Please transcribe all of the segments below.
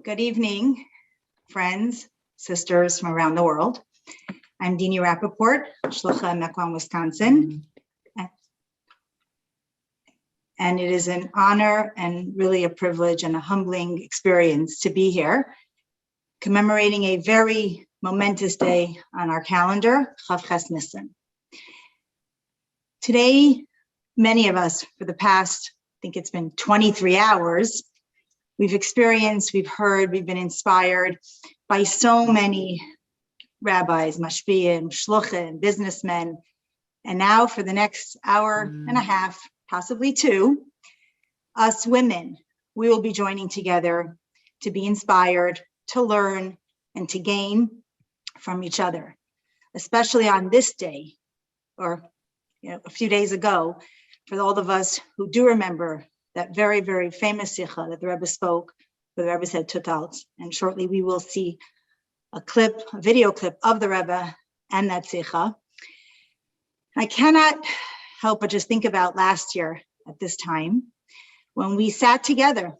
Good evening, friends, sisters from around the world. I'm Dinie Rapoport, Shlucha in Mequon, Wisconsin. And it is an honor and really a privilege and a humbling experience to be here, commemorating a very momentous day on our calendar, Chaf Nissan. Today, many of us, for the past, I think it's been 23 hours, we've experienced, we've heard, we've been inspired by so many rabbis, mashpiyim, shluchim, businessmen. And now for the next hour and a half, possibly two, us women, we will be joining together to be inspired, to learn, and to gain from each other, especially on this day, or a few days ago, for all of us who do remember that very, very famous sikha that the Rebbe spoke, where the Rebbe said Tut Altz. And shortly we will see a video clip of the Rebbe and that sikha. I cannot help but just think about last year at this time, when we sat together,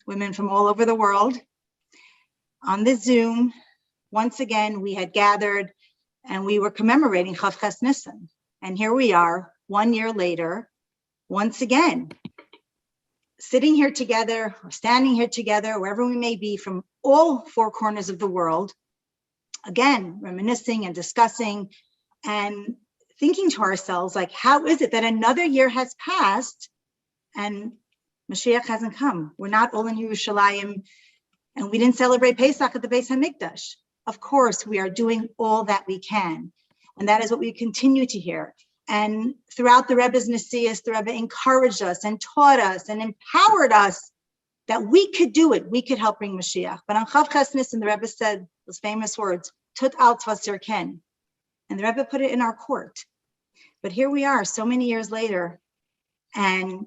women from all over the world, on this Zoom. Once again, we had gathered and we were commemorating Chaf Nissan. And here we are, 1 year later, once again, sitting here together, or standing here together, wherever we may be, from all four corners of the world, again, reminiscing and discussing and thinking to ourselves, like, how is it that another year has passed and Mashiach hasn't come? We're not all in Yerushalayim, and we didn't celebrate Pesach at the Beis HaMikdash. Of course, we are doing all that we can, and that is what we continue to hear. And throughout the Rebbe's Nesias, the Rebbe encouraged us and taught us and empowered us that we could do it. We could help bring Mashiach. But on Chav Nissan, the Rebbe said those famous words, Tut Altz was ken. And the Rebbe put it in our court. But here we are so many years later. And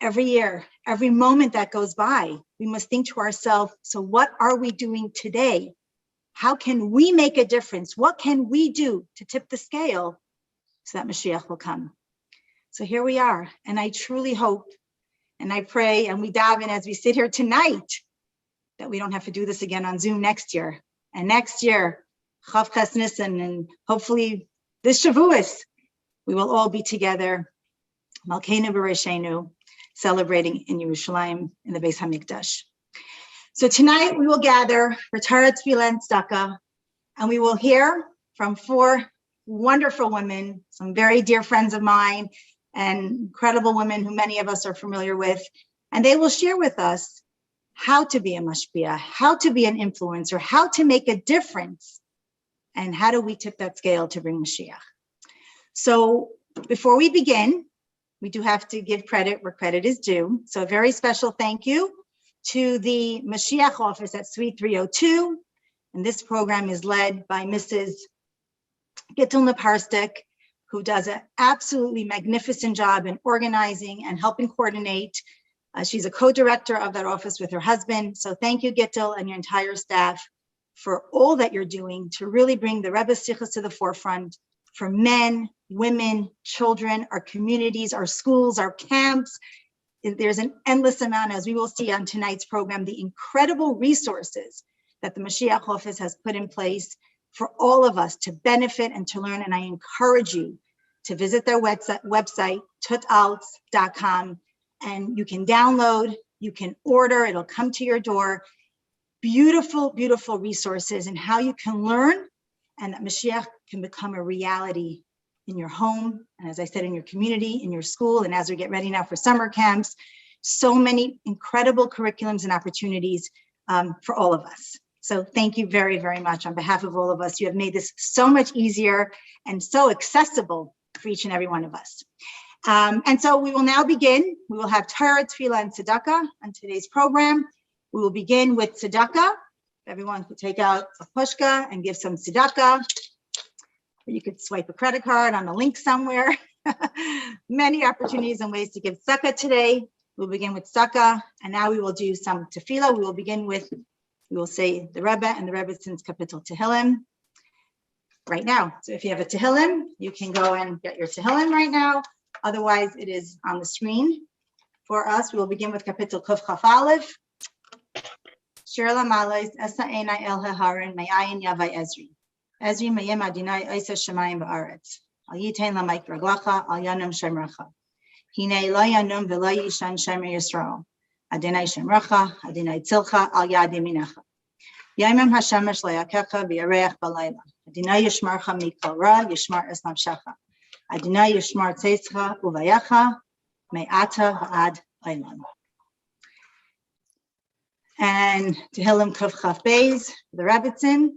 every year, every moment that goes by, we must think to ourselves, so what are we doing today? How can we make a difference? What can we do to tip the scale so that Mashiach will come? So here we are. And I truly hope and I pray and we daven as we sit here tonight that we don't have to do this again on Zoom next year. And next year, Chav Nissan, and hopefully this Shavuos, we will all be together, Malkeinu B'Reishenu, celebrating in Yerushalayim in the Beis HaMikdash. So tonight we will gather for Torah, Tefillah, and Tzedakah, and we will hear from four wonderful women, some very dear friends of mine, and incredible women who many of us are familiar with, and they will share with us how to be a mashpia, how to be an influencer, how to make a difference, and how do we tip that scale to bring Mashiach. So before we begin, we do have to give credit where credit is due. So a very special thank you to the Mashiach office at Suite 302. And this program is led by Mrs. Gittel Naparstik, who does an absolutely magnificent job in organizing and helping coordinate. She's a co-director of that office with her husband. So thank you, Gittel, and your entire staff for all that you're doing to really bring the Rebbe's Sichos to the forefront for men, women, children, our communities, our schools, our camps. There's an endless amount, as we will see on tonight's program, the incredible resources that the Mashiach office has put in place for all of us to benefit and to learn. And I encourage you to visit their website, tutaltz.com, and you can download, you can order, it'll come to your door. Beautiful, beautiful resources and how you can learn and that Mashiach can become a reality in your home, and as I said, in your community, in your school, and as we get ready now for summer camps, so many incredible curriculums and opportunities for all of us. So thank you very, very much on behalf of all of us. You have made this so much easier and so accessible for each and every one of us. And so we will now begin. We will have Torah, Tefillah, and Tzedakah on today's program. We will begin with Tzedakah. Everyone could take out a pushka and give some tzedakah. Or you could swipe a credit card on a link somewhere. Many opportunities and ways to give tzedakah today. We'll begin with tzedakah, and now we will do some tefillah. We will begin with, we will say the Rebbe and the Rebbe's Kapitel Tehillim right now. So if you have a Tehillim, you can go and get your Tehillim right now. Otherwise, it is on the screen for us. We will begin with Kapitel Kuf Chaf Aleph. Shir Lamalos, Esa Enai El Haharin, Mayayin Yavai Ezri. Ezri Mayim Adinai Isa Shemayim Ba'aretz. Al Yitain Lamaik Raglacha, Al Yanum Shemracha. Hine Lo Yanum V'Lo Yishan Shemer Yisrael. Adinai Shemracha, Adinai Tzilcha, Al Yad Yaminecha. Yamim Hashemesh Le'akecha V'Yareach Balayla. Adinai Yishmarcha Mikol Ra, Yishmar Es Nafshecha. Adinai Yishmar Tzeitzcha Uvayecha, Me'ata V'Ad Aylan. And Tehillim Kuf Chaf Beis, the Rebbitzin,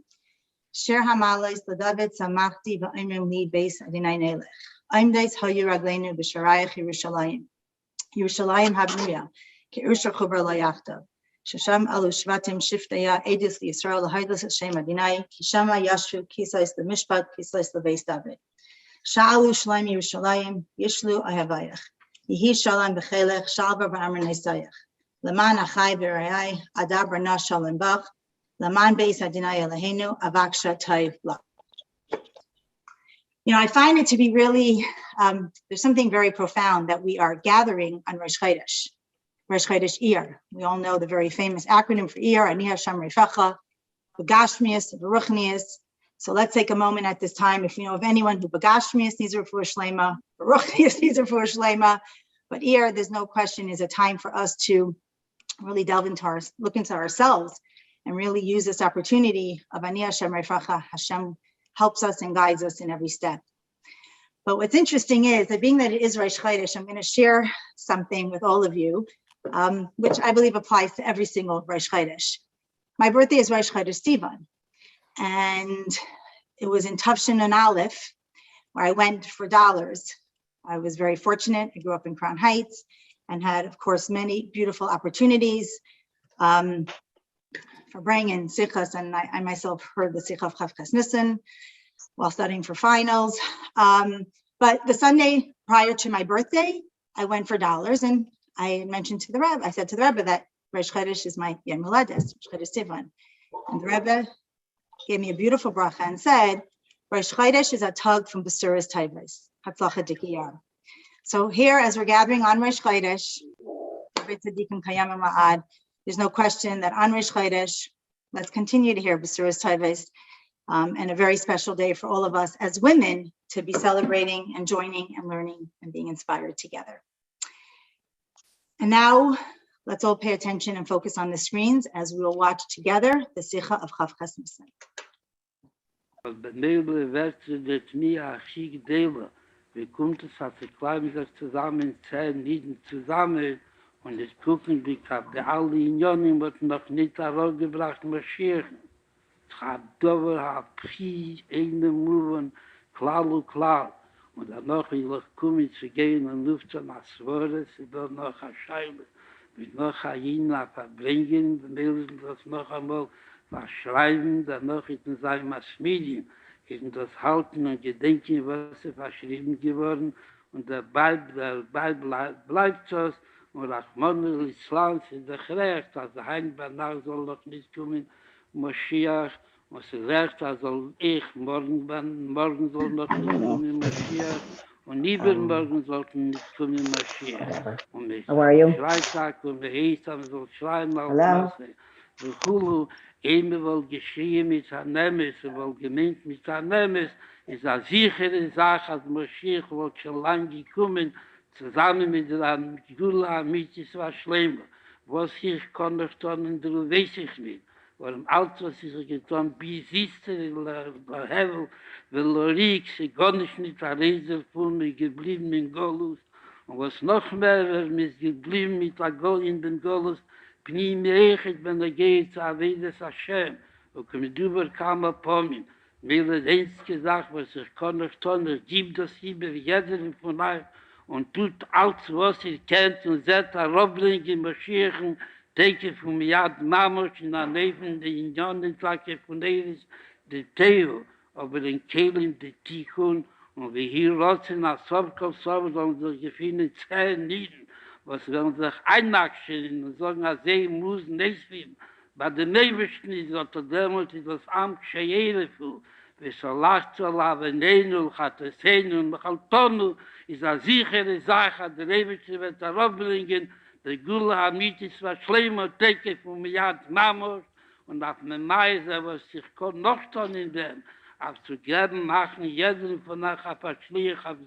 Shir Hamalos L'David Samachti V'Imrim Li Beis Adinai Nelech. Imdes Hayu Ragleinu B'Sharayach Yerushalayim. Yerushalayim Habnuya, Ke'usha Chubra Layachtav. Shasham Alu Shvatim Shiftaya Edis Yisrael L'Haidus Hashem Adinai, Kishama Yashvu Kisais L'Mishpat, Kisais L'Beis David. Sha'alu Shalaim Yerushalayim, Yishlu Ahavayach. Yehi Shalom B'Chelech, Shalva B'Amr Nesayach. Laman Achai B'Rayai, Adabra Nashalem Bach, Laman Beis Adinai Eloheinu, Avaksha Taiv Lach. You know, I find it to be really, there's something very profound that we are gathering on Rosh Chodesh Iyar. We all know the very famous acronym for Iyar, Ani Hashem Refecha, Begashmias, Beruchnias. So let's take a moment at this time, if you know of anyone who Begashmias needs a refuah shlema, Beruchnias needs a refuah shlema, but Iyar, there's no question, is a time for us to really delve into look into ourselves and really use this opportunity of Ani Hashem Refecha. Hashem helps us and guides us in every step. But what's interesting is that being that it is Rosh Chodesh, I'm going to share something with all of you, which I believe applies to every single Rosh Chodesh. My birthday is Rosh Chodesh Sivan, and it was in Tufshin and Aleph, where I went for dollars. I was very fortunate. I grew up in Crown Heights and had, of course, many beautiful opportunities farbreng and sichas, and I myself heard the sicha of Chavkas Nissan while studying for finals. But the Sunday prior to my birthday, I went for dollars, and I mentioned to the Rebbe, I said to the Rebbe that Rosh Chodesh is my Yom Holados, Rosh Chodesh Sivan. And the Rebbe gave me a beautiful bracha and said, Rosh Chodesh is a tug from Basuras Taivas, Hatzlacha Dikiyar. So here, as we're gathering on Rosh Chodesh, there's no question that on Rosh Chodesh, let's continue to hear Basuras Taivas, and a very special day for all of us as women to be celebrating and joining and learning and being inspired together. And now, let's all pay attention and focus on the screens as we will watch together the Sicha of Chavkas Nissan. Wie kommt es, als die Kleine zusammen, 10 Nieden zusammen, und es gucken, wie ich habe alle Unionen, was noch nicht herausgebracht, marschieren. Ich habe Dover, habe Pchi, eine Muren, klar. Und dann noch will ich kommen zu gehen und Luft zu Naswores, und dann noch eine Scheibe, mit noch ein Jena verbringen, dann will ich das noch einmal verschreiben, dann noch in seinem Medien. In das Halten und Gedenken, was verschrieben geworden, und dabei bleibt es, und Rachmon Islam ist das Recht, also Hein Banach soll noch nicht kommen, Moschiach, und es recht, also ich, morgen soll noch nicht kommen, Moschiach, und übermorgen sollten nicht kommen, Moschiach. Und mit Freitag und mit Eisam soll schreien, als Hulu, Einmal wohl geschrien mit Hanemes, wohl gemeint mit Hanemes, ist eine sichere Sache, als Moschiach wohl schon lange gekommen, zusammen mit der Gula, mit Iswa Schlemmer. Was ich kann noch tun, das weiß ich nicht. Warum alles, was ich getan, bis ist der Hevel, weil Lorik, sie gar nicht der Reise von mir geblieben in Golus. Und was noch mehr, wir sind geblieben mit der Gol in den Golus, Pni meichet, wenn geht zu Avedes Hashem, und kommt über Kama Pomin. Mir wird eins gesagt, was ich kann nicht tun, ich gebe das über jeder von euch, und tut alles, was ihr kennt, und seht Robbling in Moscheechen, denke von Yad Mamosh, in der Neben, der Unionentlake von Eris, der Teo, aber den Kelim, der Tichun, und wie hier rotzen, als Sobkov, sollen sich gefunden 10 Nieden, was werden sich einnackschen und sagen, dass sie muss nicht werden. Bei den Nebensten ist das damals das Amt Scheelefu, wie so lacht zu laven, Nenul, hat es hin und Chaltonu, ist eine sichere Sache, der Nebensten wird darauf bringen, Regula Amitis war schlimmer, Teke von Miyad Mamos, und auf dem Meise, was sich kon noch tun in dem, auf zu geben machen, jeden von nach Verschlich, auf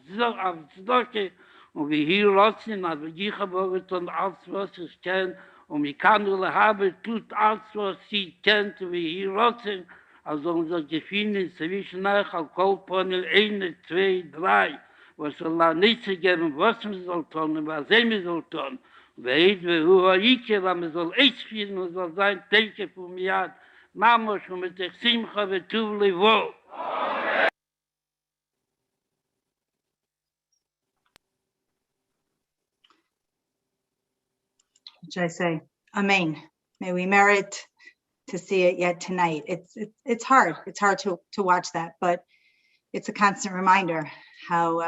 Zdoke, und wie hier rotzen, aber ich habe getan, als was ich kenne, und ich kann nur haben, tut als was sie kennt, wie hier rotzen, also unser Gefühl zwischen nach Alkoholpanel 1, 2, 3, was soll nicht zu geben, was man soll tun, und was man soll tun. Weet we hoe ik waar me zal iets vinden en zal zijn teken voor mij uit. Mama, zo met de simcha we tuvle wo. What should I say? Amen. May we merit to see it yet tonight. It's hard. It's hard to watch that, but it's a constant reminder how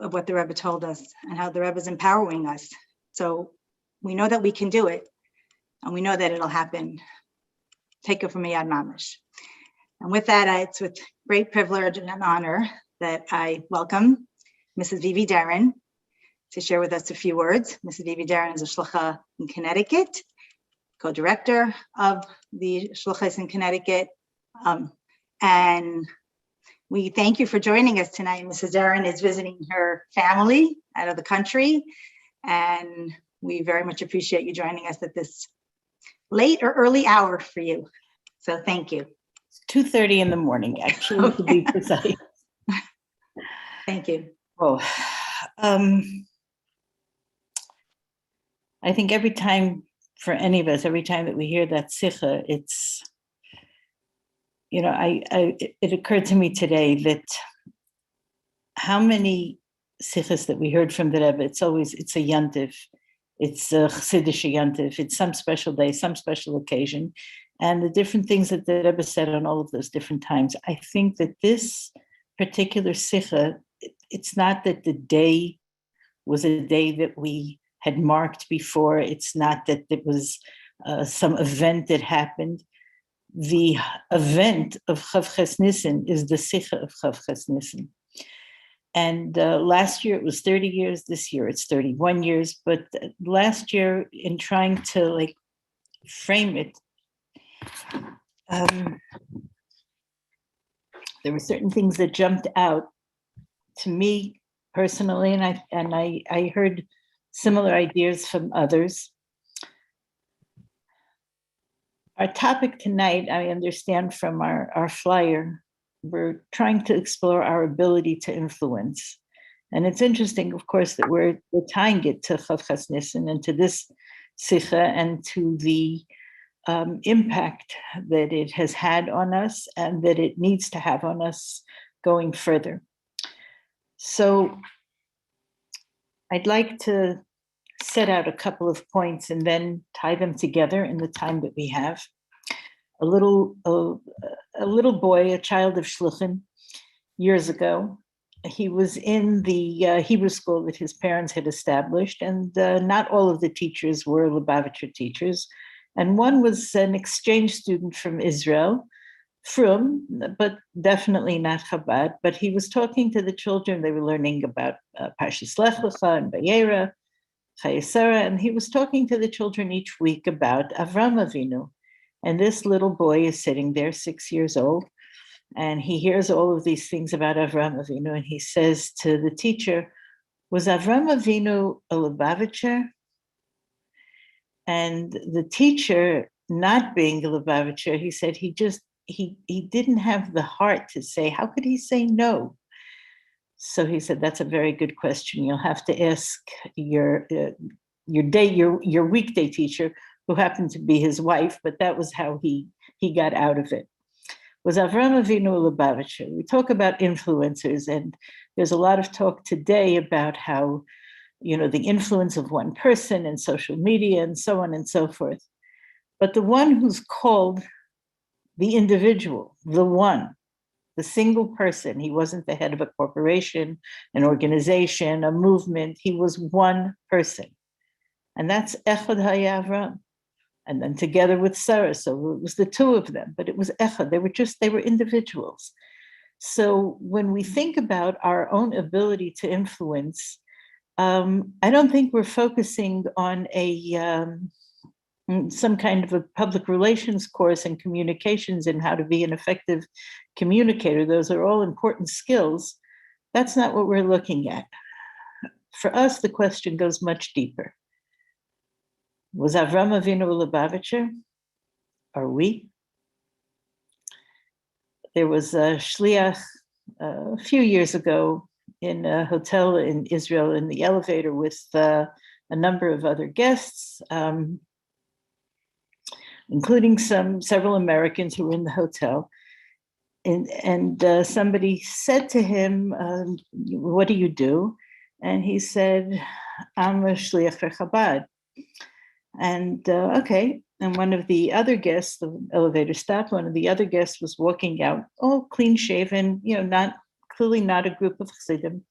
of what the Rebbe told us and how the Rebbe is empowering us. So we know that we can do it, and we know that it'll happen. Take it from me, Yad Mamish. And with that, it's with great privilege and honor that I welcome Mrs. Vivi Deren to share with us a few words. Mrs. Vivi Deren is a Shlucha in Connecticut, co-director of the Shluchas in Connecticut. And we thank you for joining us tonight. Mrs. Deren is visiting her family out of the country, and we very much appreciate you joining us at this late or early hour for you. So thank you. It's 2:30 in the morning, actually, to be precise. Thank you. Oh, I think every time, for any of us, every time that we hear that sikha, it's, you know, it occurred to me today that how many sikhas that we heard from the Rebbe, it's a yantiv, it's a chassidish yantiv, it's some special day, some special occasion, and the different things that the Rebbe said on all of those different times. I think that this particular sikha, it's not that the day was a day that we had marked before. It's not that it was some event that happened. The event of Chavches Nissan is the sikha of Chavches Nissan. And last year it was 30 years, this year it's 31 years, but last year in trying to frame it, there were certain things that jumped out to me personally, and I heard similar ideas from others. Our topic tonight, I understand from our flyer, we're trying to explore our ability to influence. And it's interesting, of course, that we're tying it to Chavches Nissan and to this sikha and to the impact that it has had on us and that it needs to have on us going further. So I'd like to set out a couple of points and then tie them together in the time that we have. A little boy, a child of Shluchim, years ago, he was in the Hebrew school that his parents had established, and not all of the teachers were Lubavitcher teachers. And one was an exchange student from Israel, but definitely not Chabad. But he was talking to the children. They were learning about Parshas Lech Lecha and Vayera, Chayesara, and he was talking to the children each week about Avram Avinu. And this little boy is sitting there, 6 years old, and he hears all of these things about Avram Avinu, and he says to the teacher, was Avram Avinu a Lubavitcher? And the teacher, not being a Lubavitcher, he said he didn't have the heart to say, how could he say no? So he said, that's a very good question. You'll have to ask your weekday teacher, who happened to be his wife, but that was how he got out of it. Was Avram Avinu a Lubavitcher? We talk about influencers, and there's a lot of talk today about how, the influence of one person and social media and so on and so forth. But the one who's called the individual, the single person, he wasn't the head of a corporation, an organization, a movement, he was one person. And that's Echad Haya Avram. And then together with Sarah, so it was the two of them, but it was Echad. They were individuals. So when we think about our own ability to influence, I don't think we're focusing on some kind of a public relations course in communications and how to be an effective communicator. Those are all important skills. That's not what we're looking at. For us, the question goes much deeper. Was Avram Avinu a Lubavitcher? Are we? There was a shliach a few years ago in a hotel in Israel in the elevator with a number of other guests, including several Americans who were in the hotel. And somebody said to him, what do you do? And he said, I'm a shliach for Chabad. And okay. And one of the other guests, the elevator stopped, one of the other guests was walking out, all clean shaven, clearly not a group of chassidim.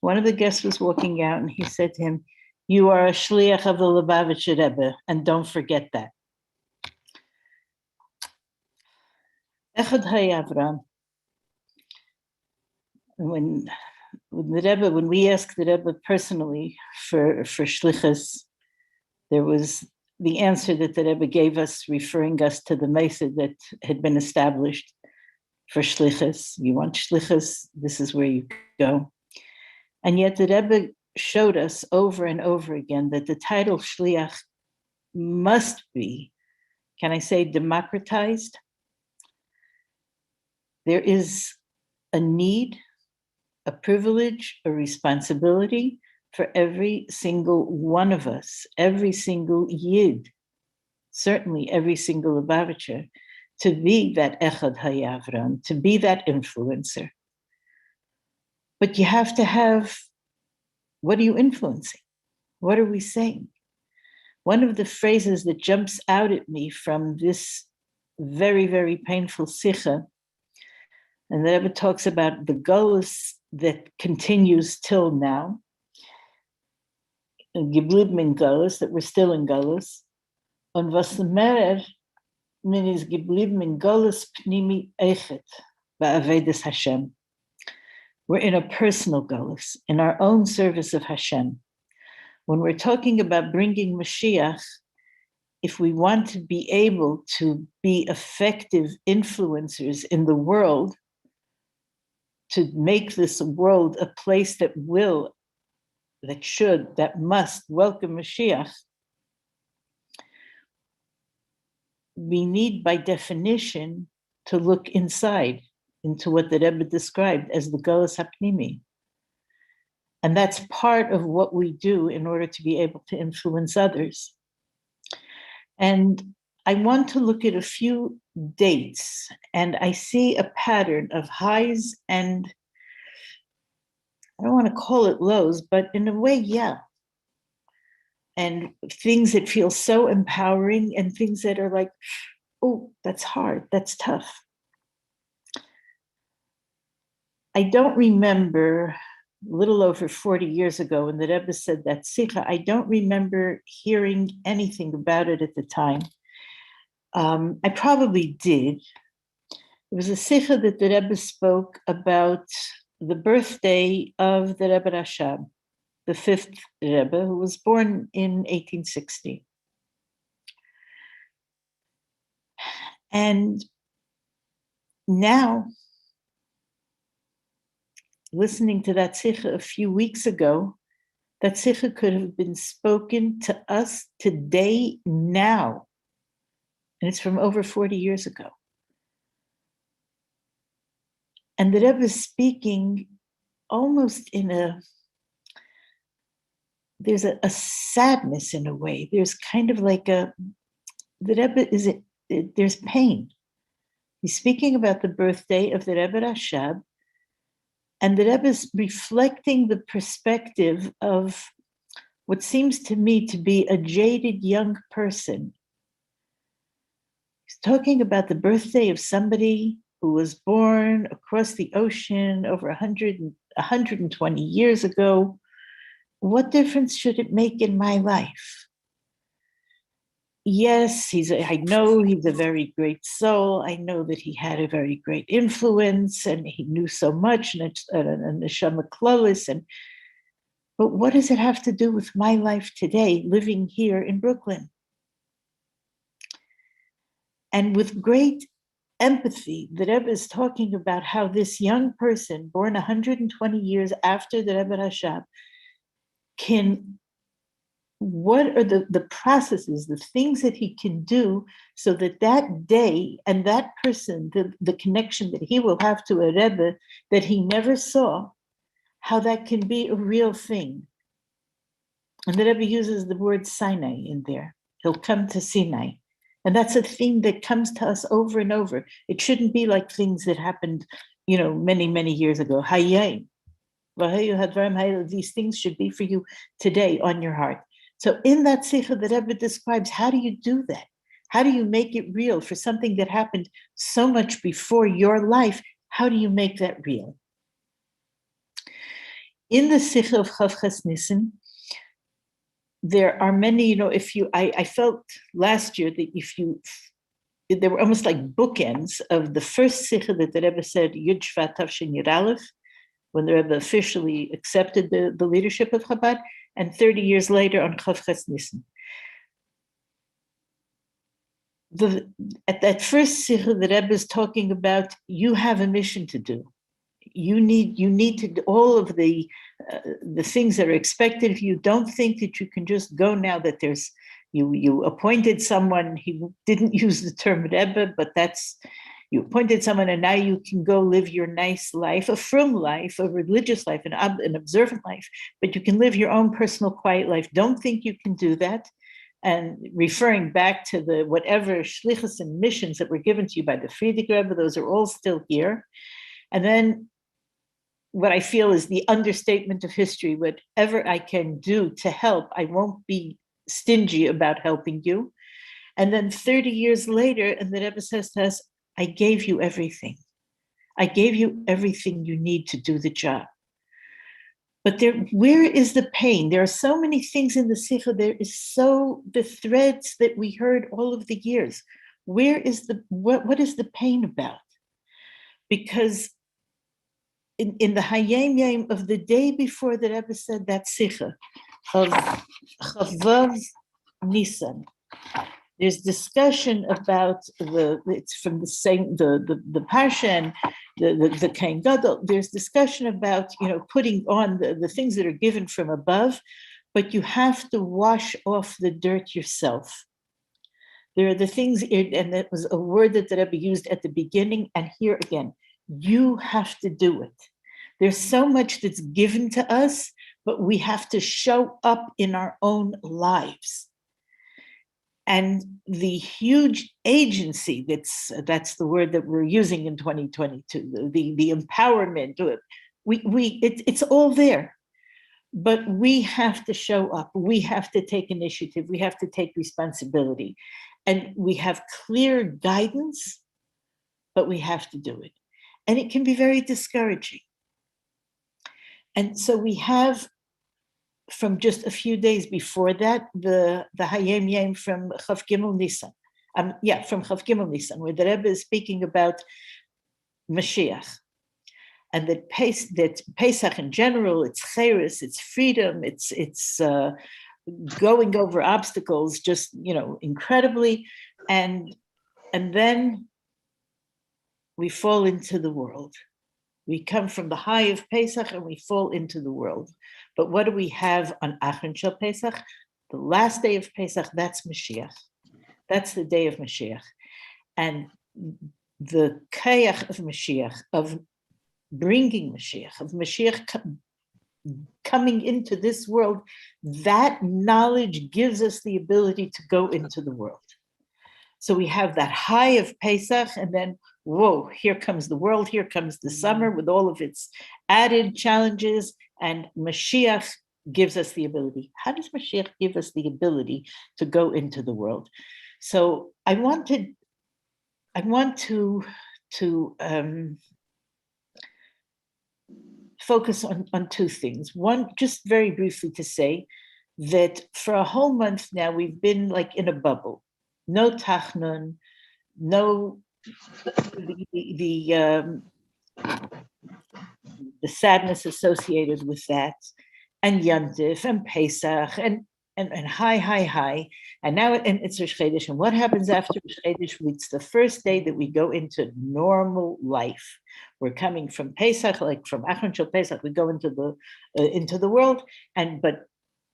One of the guests was walking out and he said to him, you are a shliach of the Lubavitcher Rebbe, and don't forget that. Echad Avram. When we asked the Rebbe personally for shlichus, there was the answer that the Rebbe gave us, referring us to the method that had been established for shlichus. You want shlichus, this is where you go. And yet the Rebbe showed us over and over again that the title shliach must be, can I say, democratized? There is a need, a privilege, a responsibility for every single one of us, every single Yid, certainly every single Lubavitcher, to be that Echad Hayavran, to be that influencer. But you have to have, what are you influencing? What are we saying? One of the phrases that jumps out at me from this very, very painful sikha, and the Rebbe talks about the golus that continues till now, geblieben in golus, that we're still in golus, und was mehr min is geblieben in golus pnimi echet ba'avedas Hashem. We're in a personal golus, in our own service of Hashem. When we're talking about bringing Mashiach, if we want to be able to be effective influencers in the world, to make this world a place that will, that should, that must welcome Mashiach, we need, by definition, to look inside into what the Rebbe described as the Golus HaPnimi. And that's part of what we do in order to be able to influence others. And I want to look at a few dates, and I see a pattern of highs and, I don't want to call it lows, but in a way, yeah. And things that feel so empowering and things that are like, oh, that's hard, that's tough. I don't remember, a little over 40 years ago when the Rebbe said that sikha, I don't remember hearing anything about it at the time. I probably did. It was a sikha that the Rebbe spoke about the birthday of the Rebbe Rashab, the fifth Rebbe, who was born in 1860. And now, listening to that sikha a few weeks ago, that sikha could have been spoken to us today, now. And it's from over 40 years ago. And the Rebbe is speaking almost in there's a sadness in a way. There's kind of like the Rebbe there's pain. He's speaking about the birthday of the Rebbe Rashab, and the Rebbe is reflecting the perspective of what seems to me to be a jaded young person. He's talking about the birthday of somebody who was born across the ocean over 120 years ago. What difference should it make in my life? Yes, I know he's a very great soul. I know that he had a very great influence and he knew so much, and neshama klolis. But what does it have to do with my life today, living here in Brooklyn? And with great empathy, the Rebbe is talking about how this young person, born 120 years after the Rebbe Rashab, what are the processes, the things that he can do so that that day and that person, the connection that he will have to a Rebbe that he never saw, how that can be a real thing. And the Rebbe uses the word Sinai in there. He'll come to Sinai. And that's a theme that comes to us over and over. It shouldn't be like things that happened, many, many years ago. Hayay. These things should be for you today on your heart. So in that sikha, the Rebbe describes, how do you do that? How do you make it real for something that happened so much before your life? How do you make that real? In the sikha of Chavchas Nissan, there are many, I felt last year that there were almost like bookends of the first sikha that the Rebbe said, Yud Shvat Tavshin Yud Aleph, when the Rebbe officially accepted the leadership of Chabad, and 30 years later on Chavchas Nissan. At that first sikha, the Rebbe is talking about, you have a mission to do. You need to do all of the things that are expected of you. Don't think that you can just go now that you appointed someone. He didn't use the term Rebbe, but you appointed someone and now you can go live your nice life, a frum life, a religious life, an observant life, but you can live your own personal quiet life. Don't think you can do that. And referring back to the whatever shlichus and missions that were given to you by the Frierdiker Rebbe, those are all still here. And then what I feel is the understatement of history, whatever I can do to help, I won't be stingy about helping you. And then 30 years later, and the Rebbe says to us, I gave you everything. I gave you everything you need to do the job. But where is the pain? There are so many things in the Sikha. There is the threads that we heard all of the years. Where is what is the pain about? Because in the Hayom Yom of the day before the Rebbe said that Sikha of Chavav Nissan, there's discussion about it's from the same the Parsha and the Kain Gadol. There's discussion about putting on the things that are given from above, but you have to wash off the dirt yourself. There are the things, and that was a word that the Rebbe used at the beginning, and here again, you have to do it. There's so much that's given to us, but we have to show up in our own lives. And the huge agency, that's the word that we're using in 2022, the empowerment, it's all there. But we have to show up. We have to take initiative. We have to take responsibility. And we have clear guidance, but we have to do it. And it can be very discouraging. And so we have, from just a few days before that, the Hayom Yom from Chav Gimel Nissan. From Chav Gimel Nissan, where the Rebbe is speaking about Mashiach. And that Pesach in general, it's cheres, it's freedom, it's going over obstacles, just incredibly, and then we fall into the world. We come from the high of Pesach and we fall into the world. But what do we have on Achron Shel Pesach? The last day of Pesach, that's Mashiach. That's the day of Mashiach. And the kayach of Mashiach, of bringing Mashiach, of Mashiach coming into this world, that knowledge gives us the ability to go into the world. So we have that high of Pesach, and then, whoa, here comes the world, here comes the summer with all of its added challenges, and Mashiach gives us the ability. How does Mashiach give us the ability to go into the world? So I want to focus on two things. One, just very briefly to say that for a whole month now, we've been like in a bubble. No tachnun, no the sadness associated with that. and Yantif and Pesach and high. And now it's Rosh Chodesh. And what happens after Rosh Chodesh? It's the first day that we go into normal life. We're coming from Pesach, like from Achron Shel Pesach, we go into the world. But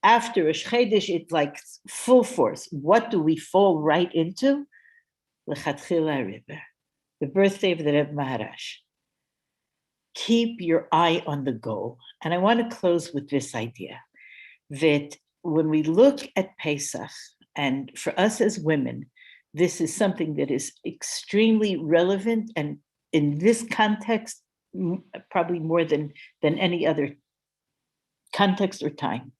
after Rosh Chodesh, it's like full force. What do we fall right into? Lechatchila Riber, the birthday of the Rebbe Maharash. Keep your eye on the goal. And I want to close with this idea that when we look at Pesach, and for us as women, this is something that is extremely relevant, and in this context, probably more than any other context or time.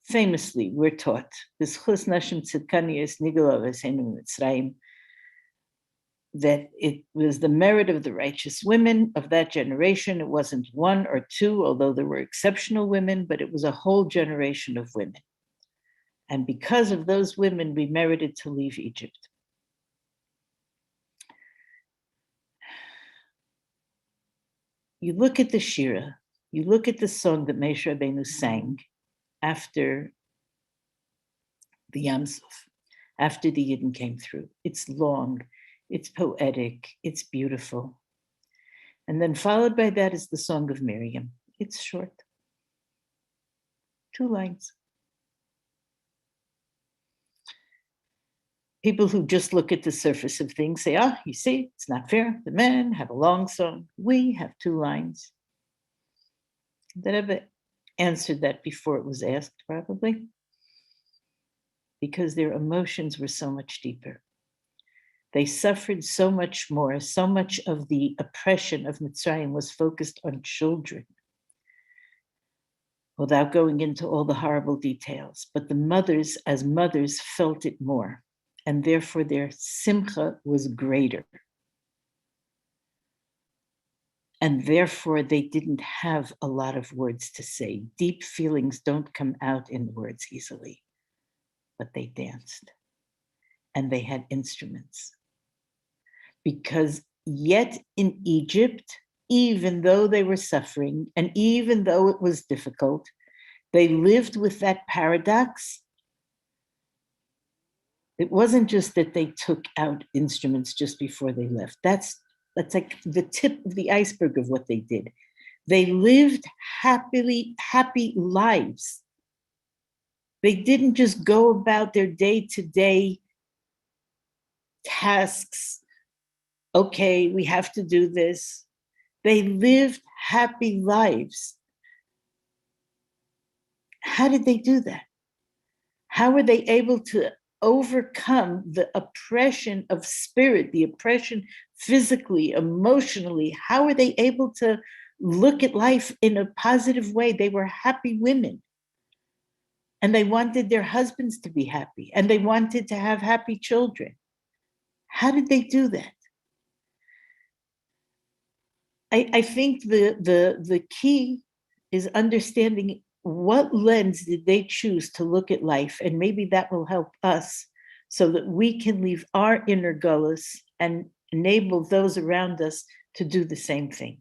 Famously, we're taught, "B'schus nashim tzidkaniyos nigla v'seinu mitzrayim," that it was the merit of the righteous women of that generation. It wasn't one or two, although there were exceptional women, but it was a whole generation of women. And because of those women, we merited to leave Egypt. You look at the Shira, you look at the song that Moshe Rabbeinu sang after the Yam Suf, after the Yidden came through. It's long, it's poetic, it's beautiful. And then followed by that is the Song of Miriam. It's short, 2 lines. People who just look at the surface of things say, you see, it's not fair. The men have a long song. We have 2 lines. The Rebbe answered that before it was asked, probably, because their emotions were so much deeper. They suffered so much more. So much of the oppression of Mitzrayim was focused on children, without going into all the horrible details. But the mothers, as mothers, felt it more, and therefore their simcha was greater. And therefore they didn't have a lot of words to say. Deep feelings don't come out in words easily, but they danced and they had instruments. Because yet in Egypt, even though they were suffering and even though it was difficult, they lived with that paradox. It wasn't just that they took out instruments just before they left. That's like the tip of the iceberg of what they did. They lived happy lives. They didn't just go about their day-to-day tasks. Okay, we have to do this. They lived happy lives. How did they do that? How were they able to overcome the oppression of spirit, the oppression physically, emotionally? How were they able to look at life in a positive way? They were happy women. And they wanted their husbands to be happy. And they wanted to have happy children. How did they do that? I think the key is understanding what lens did they choose to look at life, and maybe that will help us so that we can leave our inner gullus and enable those around us to do the same thing.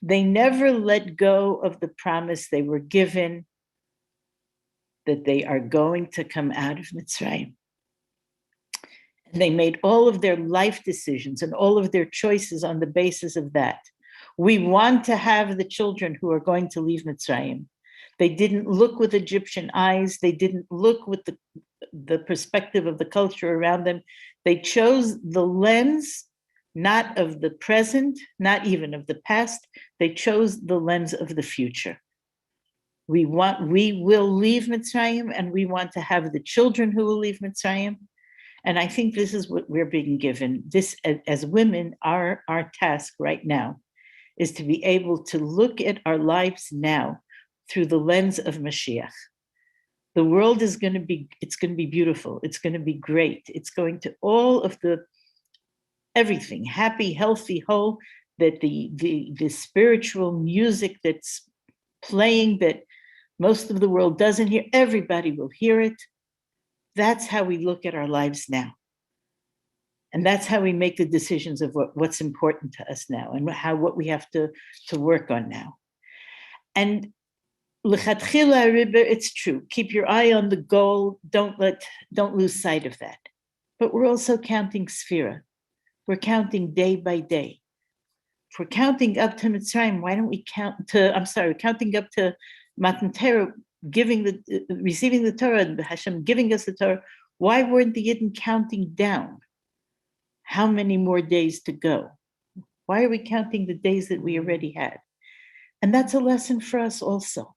They never let go of the promise they were given that they are going to come out of Mitzrayim. And they made all of their life decisions and all of their choices on the basis of that. We want to have the children who are going to leave Mitzrayim. They didn't look with Egyptian eyes. They didn't look with the perspective of the culture around them. They chose the lens, not of the present, not even of the past. They chose the lens of the future. We will leave Mitzrayim, and we want to have the children who will leave Mitzrayim. And I think this is what we're being given. This, as women, our task right now is to be able to look at our lives now through the lens of Mashiach. The world is going to be beautiful. It's going to be great. It's going to all of everything, happy, healthy, whole, that the spiritual music that's playing that most of the world doesn't hear, everybody will hear it. That's how we look at our lives now. And that's how we make the decisions of what's important to us now and what we have to work on now. And lechatchila riber, it's true. Keep your eye on the goal. Don't lose sight of that. But we're also counting sphira. We're counting day by day. If we're counting up to Mitzrayim, why don't we counting up to Matan Torah, receiving the Torah, and Hashem giving us the Torah. Why weren't the Yidden counting down? How many more days to go? Why are we counting the days that we already had? And that's a lesson for us also.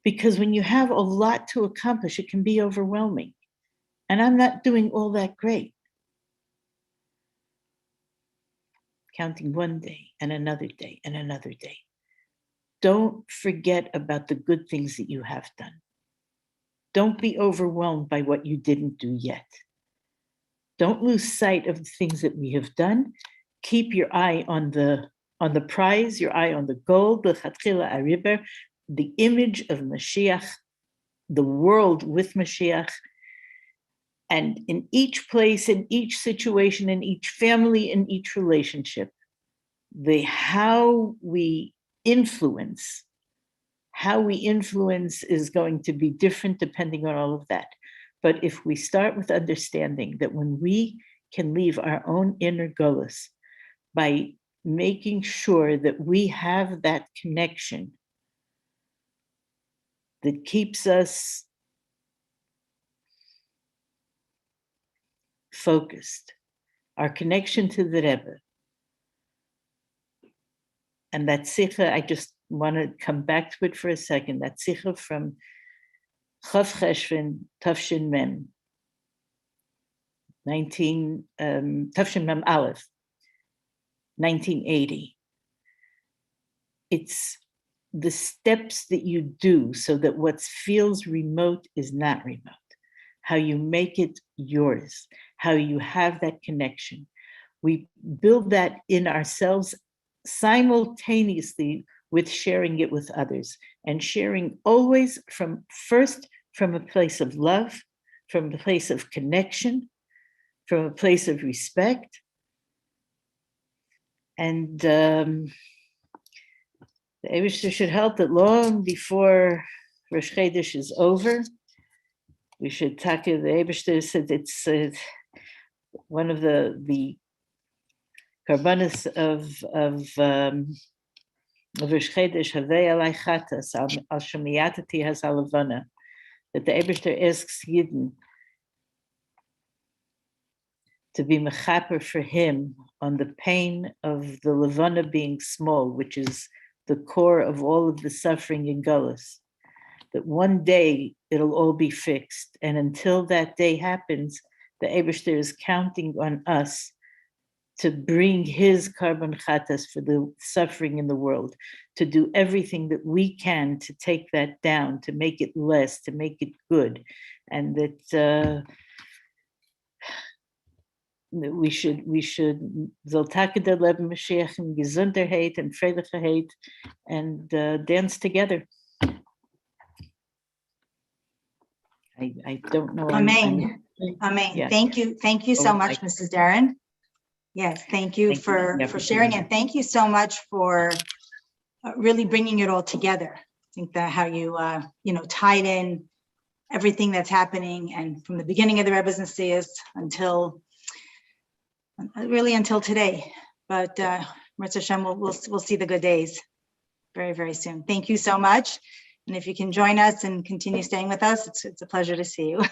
Because when you have a lot to accomplish, it can be overwhelming. And I'm not doing all that great. Counting one day and another day and another day. Don't forget about the good things that you have done. Don't be overwhelmed by what you didn't do yet. Don't lose sight of the things that we have done. Keep your eye on the prize, your eye on the goal, the image of Mashiach, the world with Mashiach. And in each place, in each situation, in each family, in each relationship, how we influence is going to be different depending on all of that. But if we start with understanding that when we can leave our own inner gullus by making sure that we have that connection that keeps us focused, our connection to the Rebbe. And that sikha, I just want to come back to it for a second, that sikha from Chav Cheshvan Tafshin Mem, Tafshin Mem Aleph, 1980. It's the steps that you do so that what feels remote is not remote. How you make it yours, how you have that connection. We build that in ourselves simultaneously with sharing it with others, and sharing always from a place of love, from a place of connection, from a place of respect. And the Eibishter should help that long before Rosh Chodesh is over, we should talk. The Eibishter said it's one of the karbanos of Rosh Chodesh, Havei alai chatas al shemiyatati has halavana, that the Eibishter asks Yidden to be mechaper for him on the pain of the levana being small, which is the core of all of the suffering in Gullus. That one day it'll all be fixed. And until that day happens, the Eibishter is counting on us to bring his carbon chatas for the suffering in the world, to do everything that we can to take that down, to make it less, to make it good. And that we should Zoltakeda Leben Mashiach and Gesundheit and Freudigkeit and dance together. I don't know. Amen. Amen. Yeah. Thank you so much, Mrs. Deren. Yes, thank you for sharing, and thank you so much for really bringing it all together. I think that how you tied in everything that's happening, and from the beginning of the Rebbe's Nasias until today. But Mirza Hashem, we'll see the good days very, very soon. Thank you so much. And if you can join us and continue staying with us, it's a pleasure to see you.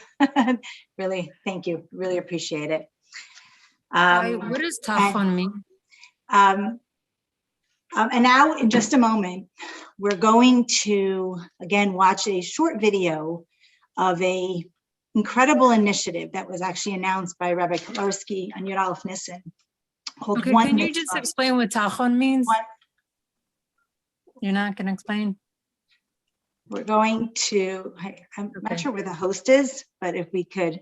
Really, thank you. Really appreciate it. What does Chachon mean? And now, in just a moment, we're going to, again, watch a short video of a incredible initiative that was actually announced by Rabbi Kolarski on Yud Aleph Nissan. Okay, can you just explain what Chachon means? You're not going to explain? We're going to, I'm not sure where the host is, but if we could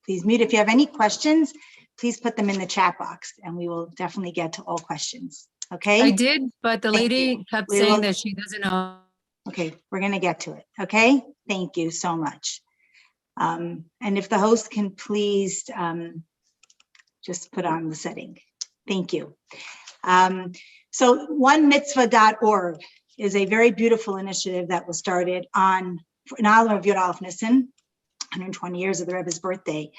please mute. If you have any questions, please put them in the chat box and we will definitely get to all questions. Okay. I did, but the lady kept saying that she doesn't know. Okay, we're going to get to it. Okay. Thank you so much. And if the host can please just put on the setting. Thank you. So onemitzvah.org is a very beautiful initiative that was started in honor of Yud Aleph Nissan, 120 years of the Rebbe's birthday.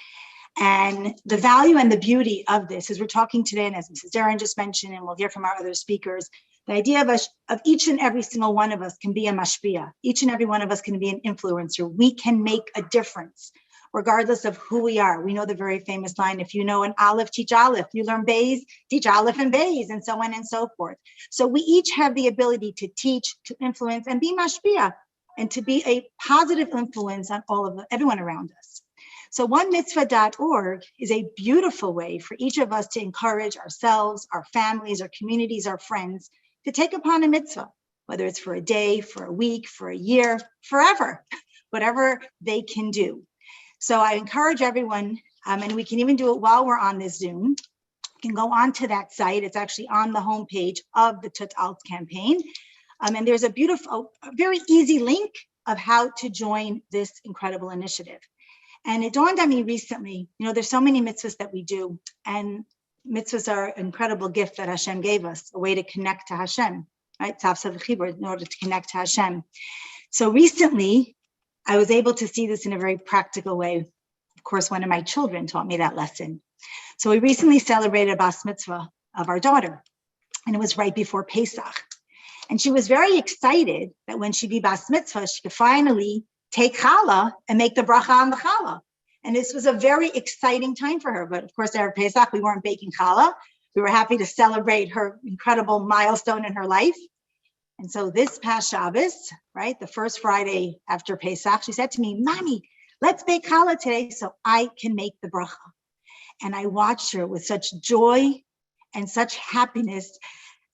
And the value and the beauty of this is we're talking today, and as Mrs. Deren just mentioned, and we'll hear from our other speakers, the idea of each and every single one of us can be a mashpia. Each and every one of us can be an influencer. We can make a difference regardless of who we are. We know the very famous line, if you know an Aleph, teach Aleph. You learn Bays, teach Aleph and Bays, and so on and so forth. So we each have the ability to teach, to influence, and be mashpia, and to be a positive influence on everyone around us. So onemitzvah.org is a beautiful way for each of us to encourage ourselves, our families, our communities, our friends to take upon a mitzvah, whether it's for a day, for a week, for a year, forever, whatever they can do. So I encourage everyone, and we can even do it while we're on this Zoom. You can go onto that site. It's actually on the homepage of the Tut Altz campaign. And there's a very easy link of how to join this incredible initiative. And it dawned on me recently, there's so many mitzvahs that we do, and mitzvahs are an incredible gift that Hashem gave us, a way to connect to Hashem, right? In order to connect to Hashem. So recently, I was able to see this in a very practical way. Of course, one of my children taught me that lesson. So we recently celebrated a bas mitzvah of our daughter, and it was right before Pesach. And she was very excited that when she'd be bas mitzvah, she could finally take challah and make the bracha on the challah. And this was a very exciting time for her. But of course, Erev Pesach, we weren't baking challah. We were happy to celebrate her incredible milestone in her life. And so this past Shabbos, right, the first Friday after Pesach, she said to me, Mommy, let's bake challah today so I can make the bracha. And I watched her with such joy and such happiness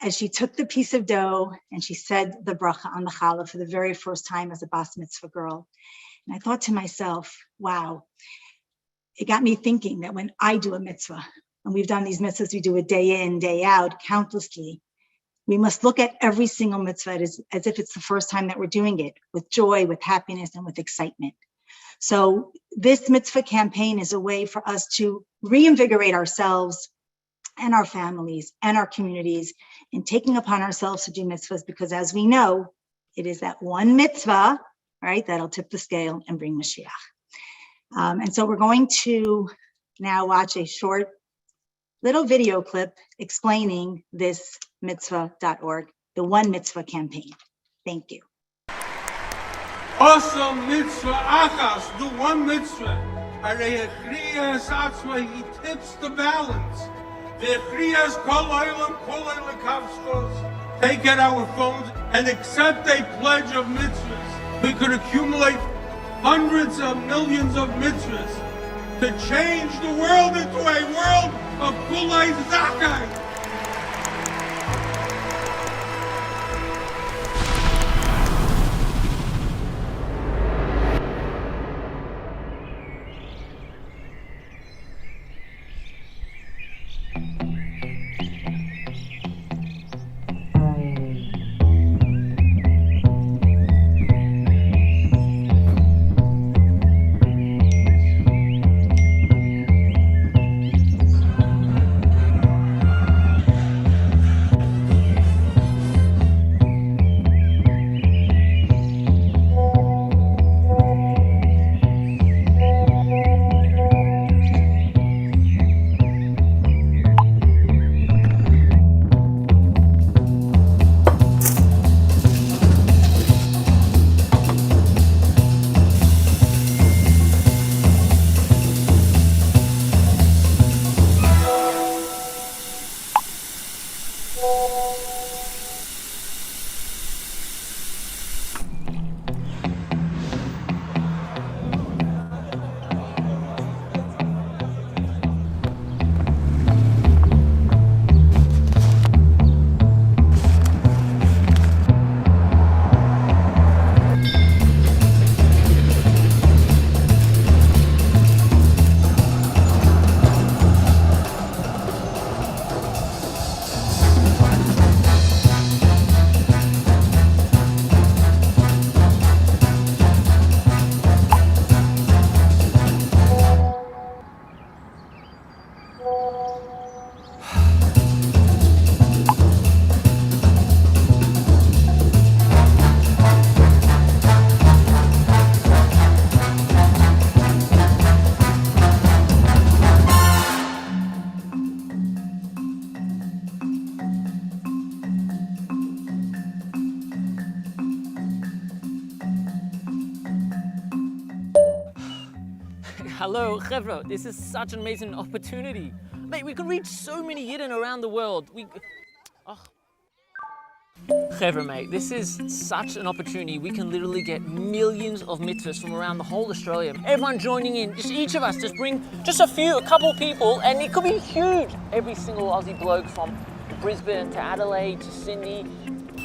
as she took the piece of dough and she said the bracha on the challah for the very first time as a bas mitzvah girl. And I thought to myself, wow, it got me thinking that when I do a mitzvah, and we've done these mitzvahs, we do it day in, day out, countlessly, we must look at every single mitzvah as if it's the first time that we're doing it, with joy, with happiness, and with excitement. So this mitzvah campaign is a way for us to reinvigorate ourselves and our families and our communities in taking upon ourselves to do mitzvahs, because as we know, it is that one mitzvah, right, that'll tip the scale and bring Mashiach. And so we're going to now watch a short little video clip explaining this mitzvah.org, the One Mitzvah campaign. Thank you. Awesome mitzvah achas, do one mitzvah. He tips the balance. Take out our phones and accept a pledge of mitzvahs. We could accumulate hundreds of millions of mitzvahs to change the world into a world of kulei zakai. Hello, Chevro. This is such an amazing opportunity. Mate, we can reach so many Yidden around the world. Chevro, mate, this is such an opportunity. We can literally get millions of mitzvahs from around the whole Australia. Everyone joining in, just each of us, just bring just a couple people, and it could be huge. Every single Aussie bloke from Brisbane to Adelaide to Sydney.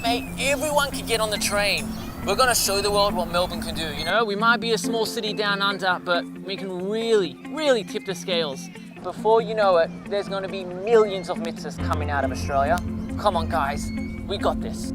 Mate, everyone could get on the train. We're gonna show the world what Melbourne can do, you know? We might be a small city down under, but we can really, really tip the scales. Before you know it, there's gonna be millions of mitzvahs coming out of Australia. Come on, guys, we got this.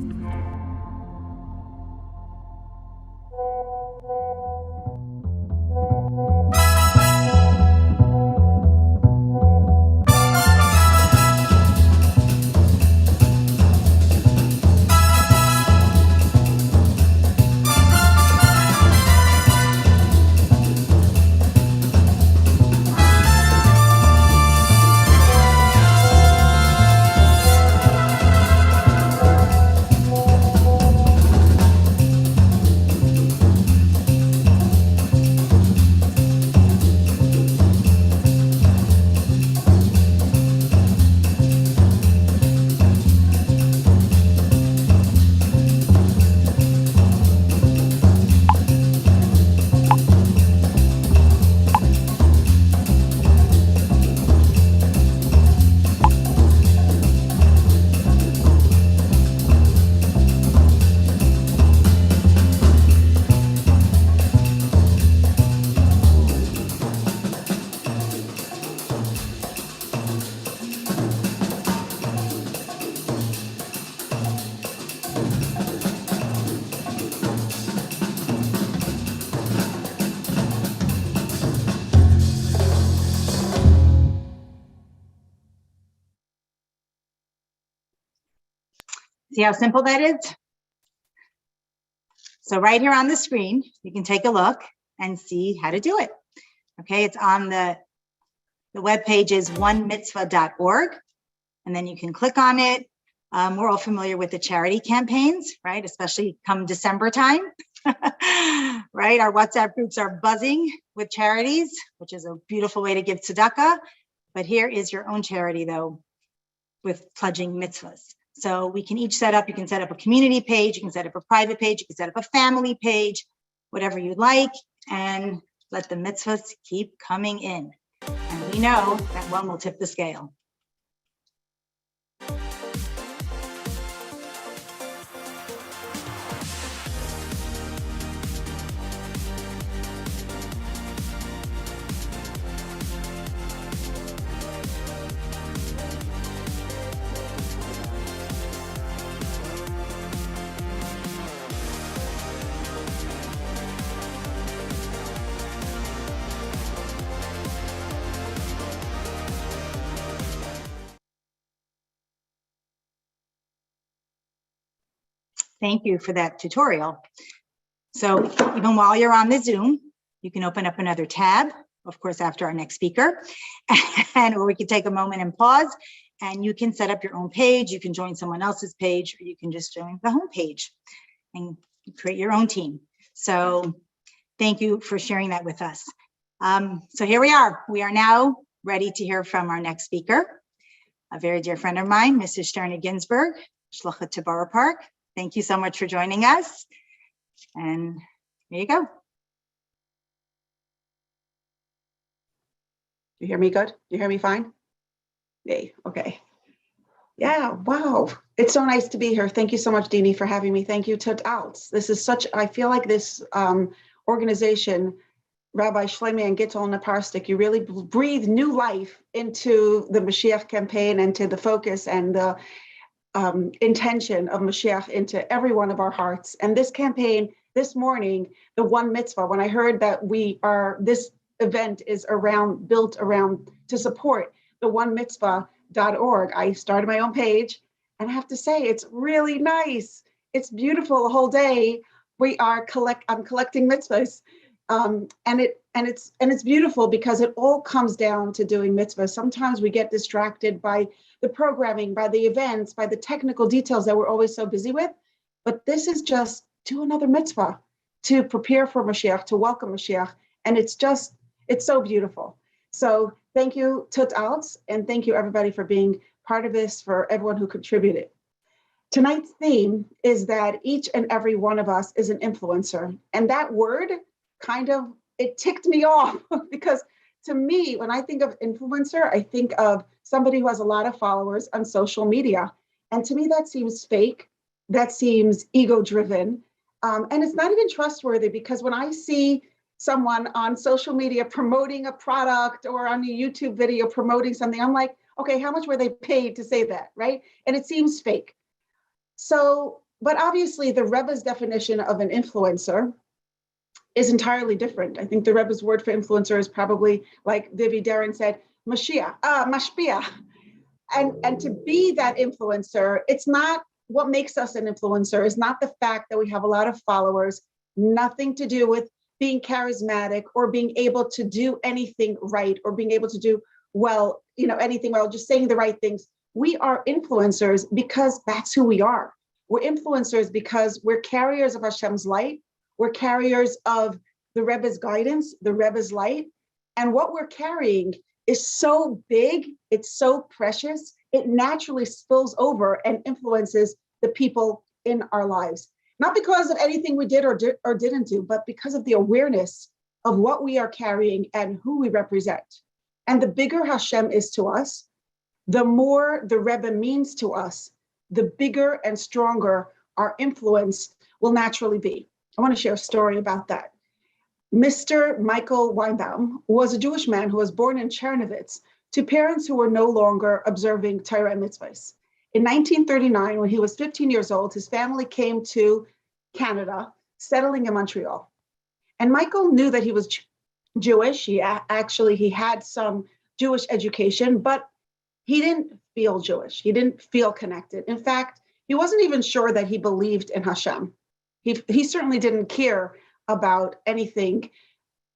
See how simple that is? So right here on the screen, you can take a look and see how to do it. Okay, it's on the web page is onemitzvah.org, and then you can click on it. We're all familiar with the charity campaigns, right? Especially come December time, right? Our WhatsApp groups are buzzing with charities, which is a beautiful way to give tzedakah. But here is your own charity, though, with pledging mitzvahs. So we can each set up, you can set up a community page, you can set up a private page, you can set up a family page, whatever you'd like, and let the mitzvahs keep coming in. And we know that one will tip the scale. Thank you for that tutorial. So even while you're on the Zoom, you can open up another tab, of course, after our next speaker, or we can take a moment and pause, and you can set up your own page. You can join someone else's page, or you can just join the home page and create your own team. So thank you for sharing that with us. So here we are. We are now ready to hear from our next speaker, a very dear friend of mine, Mrs. Shterna Ginsberg, Shlucha Author. Thank you so much for joining us. And here you go. You hear me good? You hear me fine? Yay, okay. Yeah, wow. It's so nice to be here. Thank you so much, Dinie, for having me. Thank you, Tut Altz. This is such, I feel like this organization, Rabbi Shlomi and Gittel Naparstik, you really breathe new life into the Mashiach campaign and to the focus and the intention of Mashiach into every one of our hearts. And this campaign, this morning, the One Mitzvah, when I heard that this event is built around to support the onemitzvah.org, I started my own page, and I have to say, it's really nice. It's beautiful the whole day. I'm collecting mitzvahs. And it's beautiful because it all comes down to doing mitzvahs. Sometimes we get distracted by the programming, by the events, by the technical details that we're always so busy with. But this is just do another mitzvah to prepare for Mashiach, to welcome Mashiach. And it's just, It's so beautiful. So thank you, Tut Altz, and thank you everybody for being part of this, for everyone who contributed. Tonight's theme is that each and every one of us is an influencer. And that word it ticked me off because to me, when I think of influencer, I think of somebody who has a lot of followers on social media. And to me, that seems fake. That seems ego-driven. And it's not even trustworthy, because when I see someone on social media promoting a product or on a YouTube video promoting something, I'm like, okay, how much were they paid to say that, right? And it seems fake. So, but obviously the Rebbe's definition of an influencer is entirely different. I think the Rebbe's word for influencer is probably, like Vivi Deren said, mashpia. And to be that influencer, it's not what makes us an influencer, is not the fact that we have a lot of followers, nothing to do with being charismatic or being able to do anything right or being able to do well, anything well, just saying the right things. We are influencers because that's who we are. We're influencers because we're carriers of Hashem's light. We're carriers of the Rebbe's guidance, the Rebbe's light. And what we're carrying is so big, it's so precious, it naturally spills over and influences the people in our lives. Not because of anything we did or didn't do, but because of the awareness of what we are carrying and who we represent. And the bigger Hashem is to us, the more the Rebbe means to us, the bigger and stronger our influence will naturally be. I want to share a story about that. Mr. Michael Weinbaum was a Jewish man who was born in Chernovitz to parents who were no longer observing Torah and mitzvahs. In 1939, when he was 15 years old, his family came to Canada, settling in Montreal. And Michael knew that he was Jewish. He had some Jewish education, but he didn't feel Jewish. He didn't feel connected. In fact, he wasn't even sure that he believed in Hashem. He certainly didn't care about anything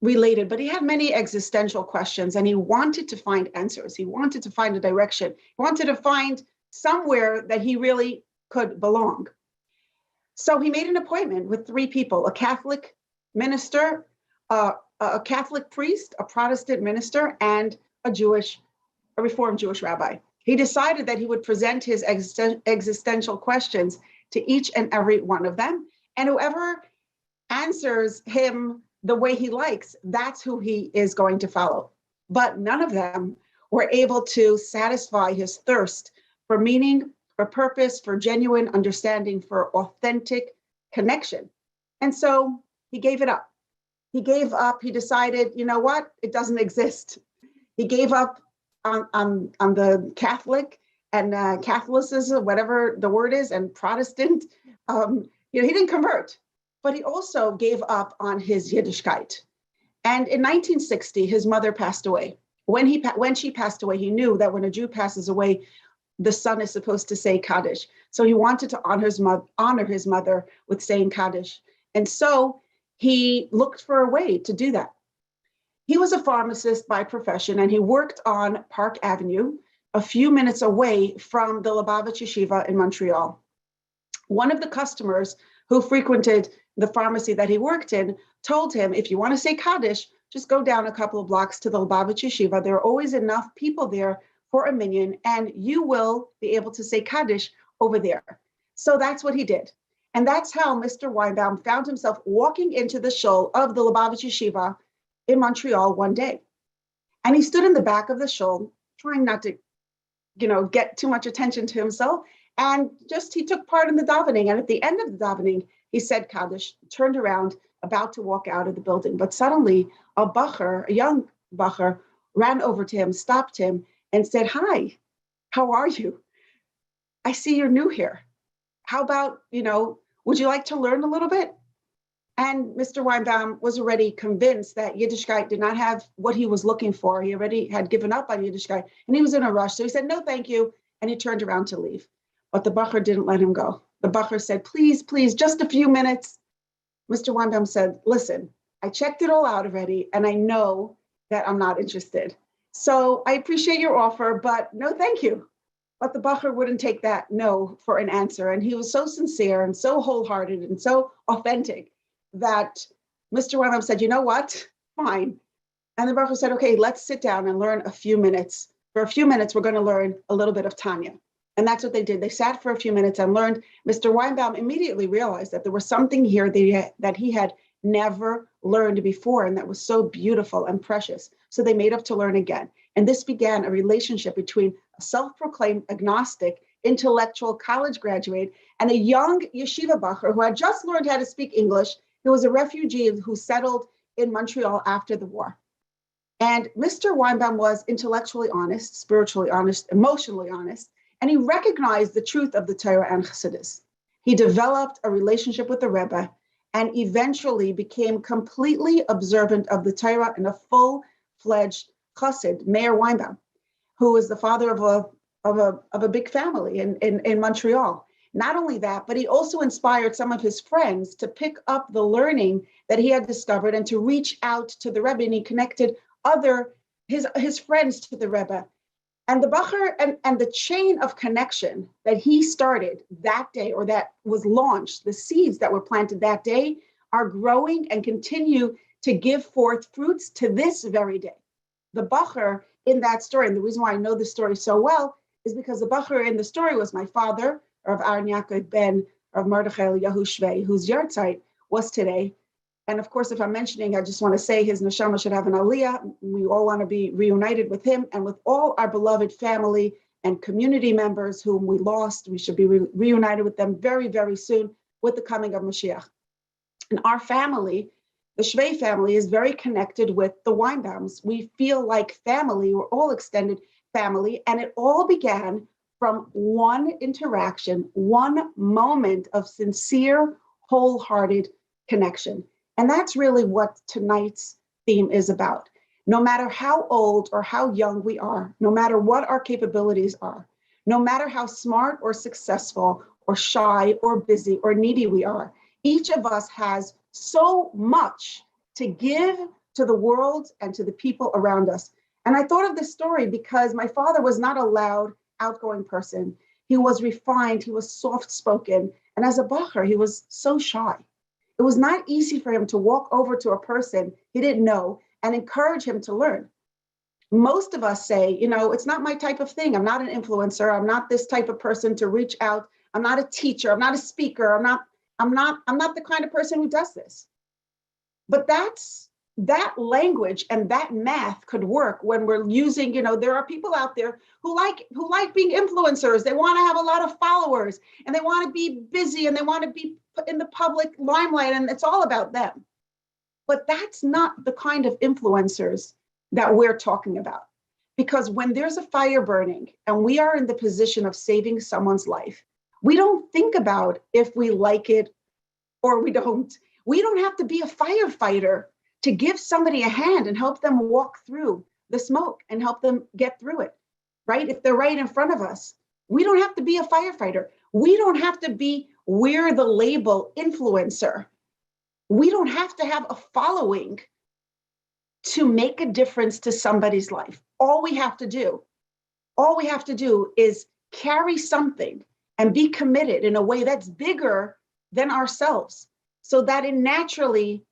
related, but he had many existential questions and he wanted to find answers. He wanted to find a direction. He wanted to find somewhere that he really could belong. So he made an appointment with three people: a Catholic minister, a Catholic priest, a Protestant minister, and a Reformed Jewish rabbi. He decided that he would present his existential questions to each and every one of them. And whoever answers him the way he likes, that's who he is going to follow. But none of them were able to satisfy his thirst for meaning, for purpose, for genuine understanding, for authentic connection. And so he gave it up. He gave up. He decided, you know what? It doesn't exist. He gave up on the Catholic and Catholicism, whatever the word is, and Protestant. He didn't convert, but he also gave up on his Yiddishkeit. And in 1960, his mother passed away. When she passed away, he knew that when a Jew passes away, the son is supposed to say Kaddish. So he wanted to honor his mother with saying Kaddish. And so he looked for a way to do that. He was a pharmacist by profession, and he worked on Park Avenue, a few minutes away from the Lubavitch Yeshiva in Montreal. One of the customers who frequented the pharmacy that he worked in told him, if you want to say Kaddish, just go down a couple of blocks to the Lubavitch Yeshiva. There are always enough people there for a minyan, and you will be able to say Kaddish over there. So that's what he did. And that's how Mr. Weinbaum found himself walking into the shul of the Lubavitch Yeshiva in Montreal one day. And he stood in the back of the shul, trying not to, get too much attention to himself. And he took part in the davening. And at the end of the davening, he said Kaddish, turned around, about to walk out of the building. But suddenly a young bacher, ran over to him, stopped him, and said, "Hi, how are you? I see you're new here. How about, would you like to learn a little bit?" And Mr. Weinbaum was already convinced that Yiddishkeit did not have what he was looking for. He already had given up on Yiddishkeit, and he was in a rush. So he said, "No, thank you." And he turned around to leave. But the bacher didn't let him go. The bacher said, "Please, please, just a few minutes." Mr. Weinbaum said, "Listen, I checked it all out already, and I know that I'm not interested. So I appreciate your offer, but no, thank you." But the bacher wouldn't take that no for an answer. And he was so sincere and so wholehearted and so authentic that Mr. Weinbaum said, "You know what? Fine. And the Baruch said, okay, let's sit down and learn a few minutes. For a few minutes, we're going to learn a little bit of Tanya. And that's what they did. They sat for a few minutes and learned. Mr. Weinbaum immediately realized that there was something here that he had never learned before, and that was so beautiful and precious. So they made up to learn again. And this began a relationship between a self-proclaimed agnostic, intellectual college graduate, and a young yeshiva bacher who had just learned how to speak English. He was a refugee who settled in Montreal after the war. And Mr. Weinbaum was intellectually honest, spiritually honest, emotionally honest, and he recognized the truth of the Torah and Chassidus. He developed a relationship with the Rebbe and eventually became completely observant of the Torah and a full-fledged Chassid, Meir Weinbaum, who was the father of a big family in Montreal. Not only that, but he also inspired some of his friends to pick up the learning that he had discovered and to reach out to the Rebbe, and he connected his friends to the Rebbe. And the Bacher and the chain of connection that he started that day, or that was launched, the seeds that were planted that day, are growing and continue to give forth fruits to this very day. The Bacher in that story, and the reason why I know the story so well, is because the Bacher in the story was my father, Rav Aaron Yaakov ben Rav Mordechai Yahu Shvei, whose yahrzeit was today. And of course, if I'm mentioning, I just want to say his neshama should have an aliyah. We all want to be reunited with him and with all our beloved family and community members whom we lost. We should be reunited with them very, very soon with the coming of Mashiach. And our family, the Shvei family, is very connected with the Weinbaums. We feel like family. We're all extended family. And it all began from one interaction, one moment of sincere, wholehearted connection. And that's really what tonight's theme is about. No matter how old or how young we are, no matter what our capabilities are, no matter how smart or successful or shy or busy or needy we are, each of us has so much to give to the world and to the people around us. And I thought of this story because my father was not a loud, outgoing person. He was refined, he was soft-spoken, and as a bacher, he was so shy. It was not easy for him to walk over to a person he didn't know and encourage him to learn. Most of us say, it's not my type of thing. I'm not an influencer. I'm not this type of person to reach out. I'm not a teacher. I'm not a speaker. I'm not the kind of person who does this. But that language and that math could work when we're using, there are people out there who like being influencers. They want to have a lot of followers and they want to be busy and they want to be in the public limelight, and it's all about them. But that's not the kind of influencers that we're talking about. Because when there's a fire burning and we are in the position of saving someone's life, we don't think about if we like it or we don't. We don't have to be a firefighter to give somebody a hand and help them walk through the smoke and help them get through it, right? If they're right in front of us, we don't have to be a firefighter. We don't have to wear the label influencer. We don't have to have a following to make a difference to somebody's life. All we have to do is carry something and be committed in a way that's bigger than ourselves, so that it naturally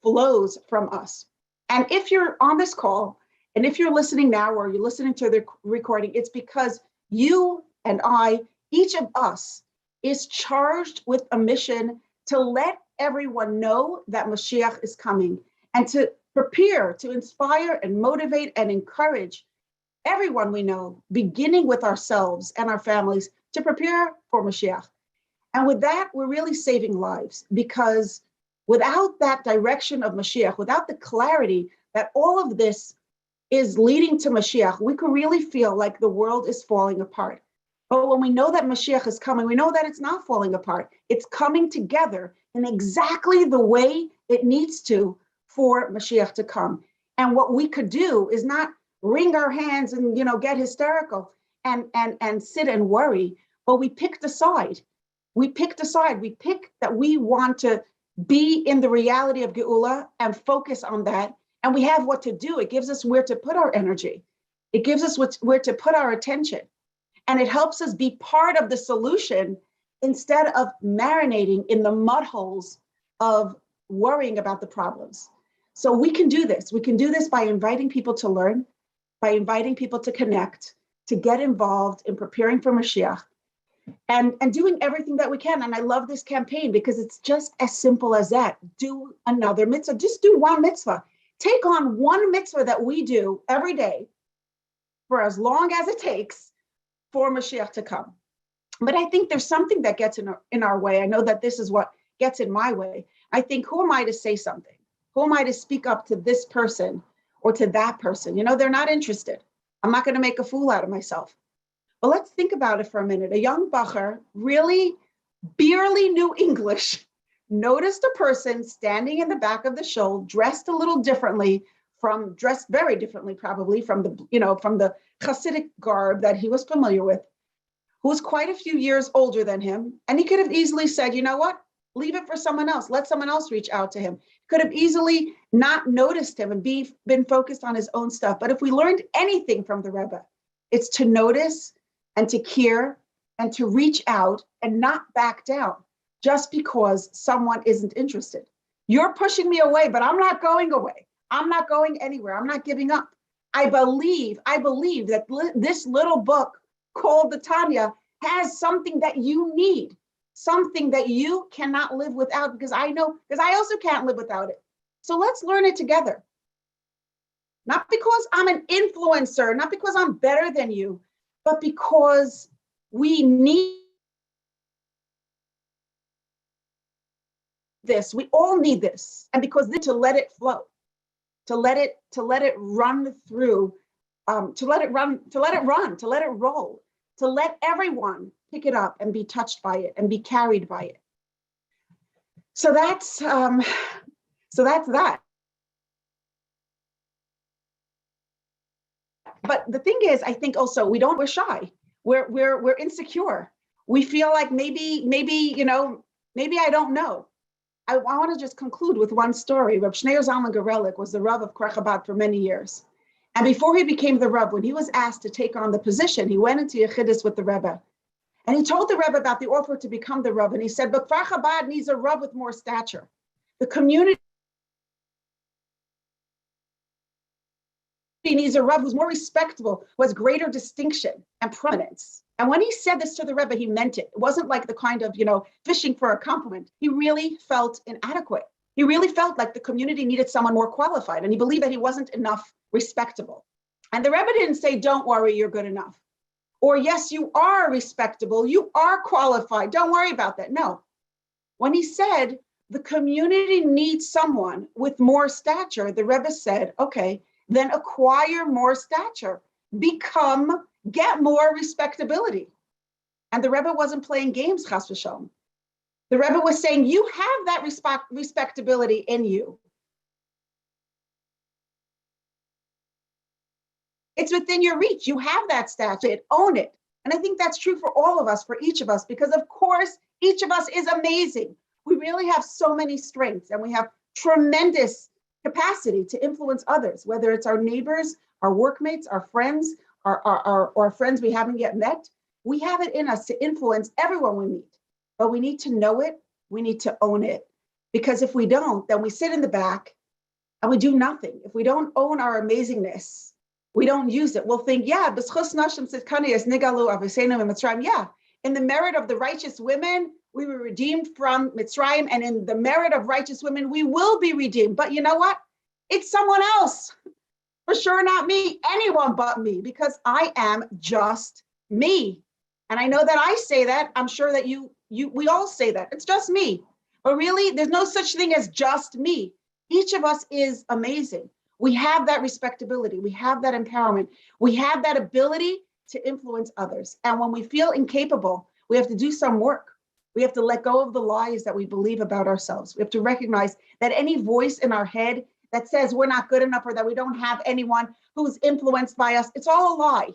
flows from us. And if you're on this call, and if you're listening now or you're listening to the recording, it's because you and I, each of us, is charged with a mission to let everyone know that Mashiach is coming and to prepare, to inspire and motivate and encourage everyone we know, beginning with ourselves and our families, to prepare for Mashiach. And with that, we're really saving lives, because without that direction of Mashiach, without the clarity that all of this is leading to Mashiach, we can really feel like the world is falling apart. But when we know that Mashiach is coming, we know that it's not falling apart. It's coming together in exactly the way it needs to for Mashiach to come. And what we could do is not wring our hands and get hysterical and sit and worry, but we picked a side. We picked that we want to be in the reality of Geula and focus on that. And we have what to do. It gives us where to put our energy. It gives us where to put our attention. And it helps us be part of the solution instead of marinating in the mud holes of worrying about the problems. So we can do this. We can do this by inviting people to learn, by inviting people to connect, to get involved in preparing for Mashiach, and doing everything that we can. And I love this campaign because it's just as simple as that. Do another mitzvah. Just do one mitzvah. Take on one mitzvah that we do every day for as long as it takes for Mashiach to come. But I think there's something that gets in our way. I know that this is what gets in my way. I think, who am I to say something? Who am I to speak up to this person or to that person? You know, they're not interested. I'm not going to make a fool out of myself. But let's think about it for a minute. A young bacher really barely knew English, noticed a person standing in the back of the shul, dressed a little differently, dressed very differently probably from the Hasidic garb that he was familiar with, who was quite a few years older than him. And he could have easily said, you know what? Leave it for someone else. Let someone else reach out to him. Could have easily not noticed him and been focused on his own stuff. But if we learned anything from the Rebbe, it's to notice and to care and to reach out and not back down just because someone isn't interested. You're pushing me away, but I'm not going away. I'm not going anywhere. I'm not giving up. I believe that this little book called the Tanya has something that you need, something that you cannot live without, because I also can't live without it. So let's learn it together. Not because I'm an influencer, not because I'm better than you, but because we need this. We all need this. And because to let it flow, to let it run through, to let it roll, to let everyone pick it up and be touched by it and be carried by it. So that's that. But the thing is, I think also we're shy. We're insecure. We feel like maybe I don't know. I want to just conclude with one story. Reb Shneur Zalman Garelik was the Rav of Chabad for many years. And before he became the Rav, when he was asked to take on the position, he went into Yechidus with the Rebbe. And he told the Rebbe about the offer to become the Rav. And he said, but Chabad needs a Rav with more stature. The community needs a Rav who's more respectable, who has greater distinction and prominence. And when he said this to the Rebbe, he meant it. It wasn't like the kind of, fishing for a compliment. He really felt inadequate. He really felt like the community needed someone more qualified. And he believed that he wasn't enough respectable. And the Rebbe didn't say, don't worry, you're good enough. Or yes, you are respectable. You are qualified. Don't worry about that. No. When he said the community needs someone with more stature, the Rebbe said, okay, then acquire more stature. Get more respectability. And the Rebbe wasn't playing games, chas v'shalom. The Rebbe was saying, you have that respectability in you. It's within your reach. You have that stature. Own it. And I think that's true for all of us, for each of us, because of course, each of us is amazing. We really have so many strengths and we have tremendous capacity to influence others, whether it's our neighbors, our workmates, our friends, our friends we haven't yet met. We have it in us to influence everyone we meet, but we need to know it. We need to own it, because if we don't, then we sit in the back and we do nothing. If we don't own our amazingness, we don't use it. We'll think, yeah, in the merit of the righteous women, we were redeemed from Mitzrayim, and in the merit of righteous women, we will be redeemed. But you know what? It's someone else. For sure, not me, anyone but me, because I am just me. And I know that I say that. I'm sure that we all say that. It's just me. But really, there's no such thing as just me. Each of us is amazing. We have that respectability. We have that empowerment. We have that ability to influence others. And when we feel incapable, we have to do some work. We have to let go of the lies that we believe about ourselves. We have to recognize that any voice in our head that says we're not good enough or that we don't have anyone who's influenced by us, it's all a lie.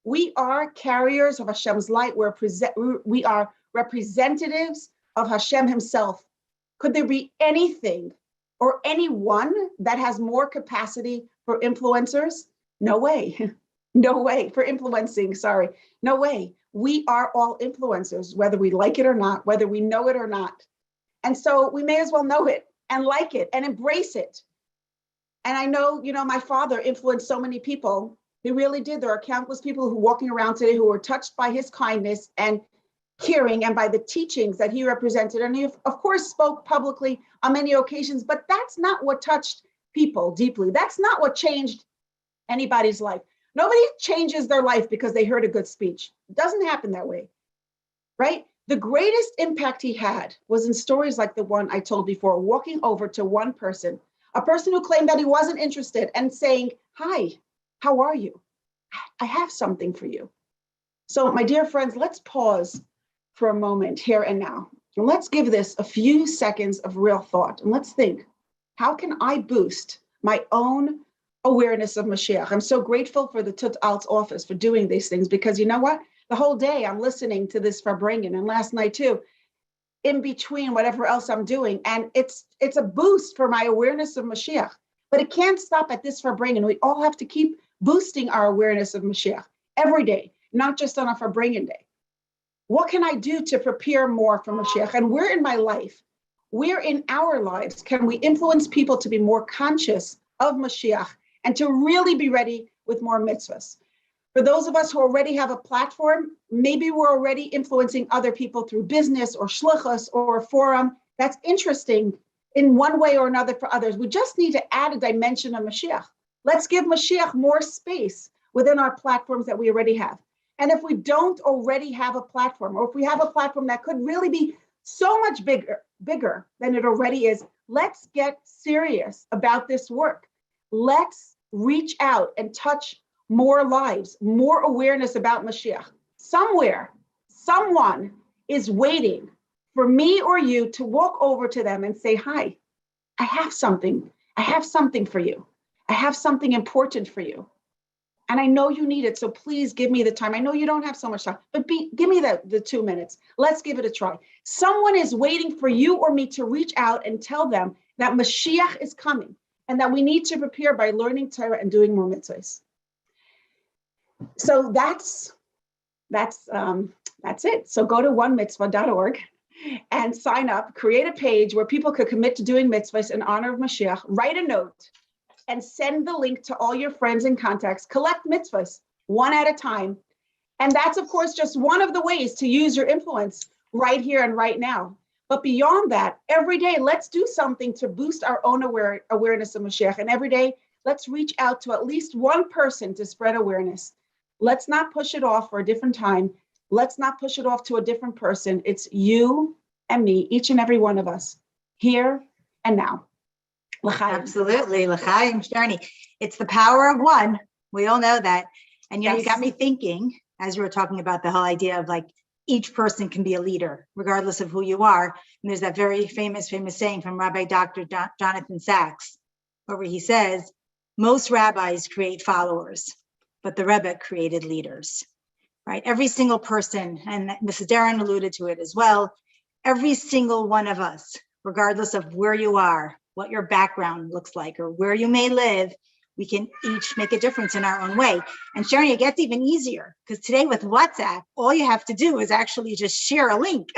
We are carriers of Hashem's light. We are representatives of Hashem himself. Could there be anything or anyone that has more capacity for influencers? No way. No way. For influencing, sorry. No way. We are all influencers, whether we like it or not, whether we know it or not. And so we may as well know it and like it and embrace it. And I know, my father influenced so many people. He really did. There are countless people who are walking around today who were touched by his kindness and caring and by the teachings that he represented. And he, of course, spoke publicly on many occasions, but that's not what touched people deeply. That's not what changed anybody's life. Nobody changes their life because they heard a good speech. It doesn't happen that way, right? The greatest impact he had was in stories like the one I told before, walking over to one person, a person who claimed that he wasn't interested, and saying, "Hi, how are you? I have something for you." So my dear friends, let's pause for a moment here and now. And let's give this a few seconds of real thought. And let's think, how can I boost my own awareness of Mashiach? I'm so grateful for the Tut Altz office for doing these things, because you know what? The whole day I'm listening to this farbreng, and last night too, in between whatever else I'm doing. And it's a boost for my awareness of Mashiach. But it can't stop at this farbreng, and we all have to keep boosting our awareness of Mashiach every day, not just on a farbreng day. What can I do to prepare more for Mashiach? And where in my life, where in our lives can we influence people to be more conscious of Mashiach and to really be ready with more mitzvahs? For those of us who already have a platform, maybe we're already influencing other people through business or shluchas or a forum. That's interesting in one way or another for others. We just need to add a dimension of Mashiach. Let's give Mashiach more space within our platforms that we already have. And if we don't already have a platform, or if we have a platform that could really be so much bigger than it already is, let's get serious about this work. Let's reach out and touch more lives, more awareness about Mashiach. Somewhere, someone is waiting for me or you to walk over to them and say, "Hi, I have something. I have something for you. I have something important for you. And I know you need it, so please give me the time. I know you don't have so much time, but give me the 2 minutes. Let's give it a try." Someone is waiting for you or me to reach out and tell them that Mashiach is coming and that we need to prepare by learning Torah and doing more mitzvahs. So that's it. So go to onemitzvah.org and sign up, create a page where people could commit to doing mitzvahs in honor of Mashiach, write a note, and send the link to all your friends and contacts. Collect mitzvahs one at a time. And that's, of course, just one of the ways to use your influence right here and right now. But beyond that, every day, let's do something to boost our own awareness of Mashiach. And every day, let's reach out to at least one person to spread awareness. Let's not push it off for a different time. Let's not push it off to a different person. It's you and me, each and every one of us, here and now. L'chaim. Absolutely. L'chaim, Shterna. It's the power of one. We all know that. And you know, you got me thinking, as you were talking about the whole idea of like, each person can be a leader, regardless of who you are. And there's that very famous saying from Rabbi Dr. Jonathan Sachs, where he says, most rabbis create followers, but the Rebbe created leaders, right? Every single person, and Mrs. Deren alluded to it as well, every single one of us, regardless of where you are, what your background looks like, or where you may live, we can each make a difference in our own way. And Shterna, it gets even easier, because today with WhatsApp, all you have to do is actually just share a link.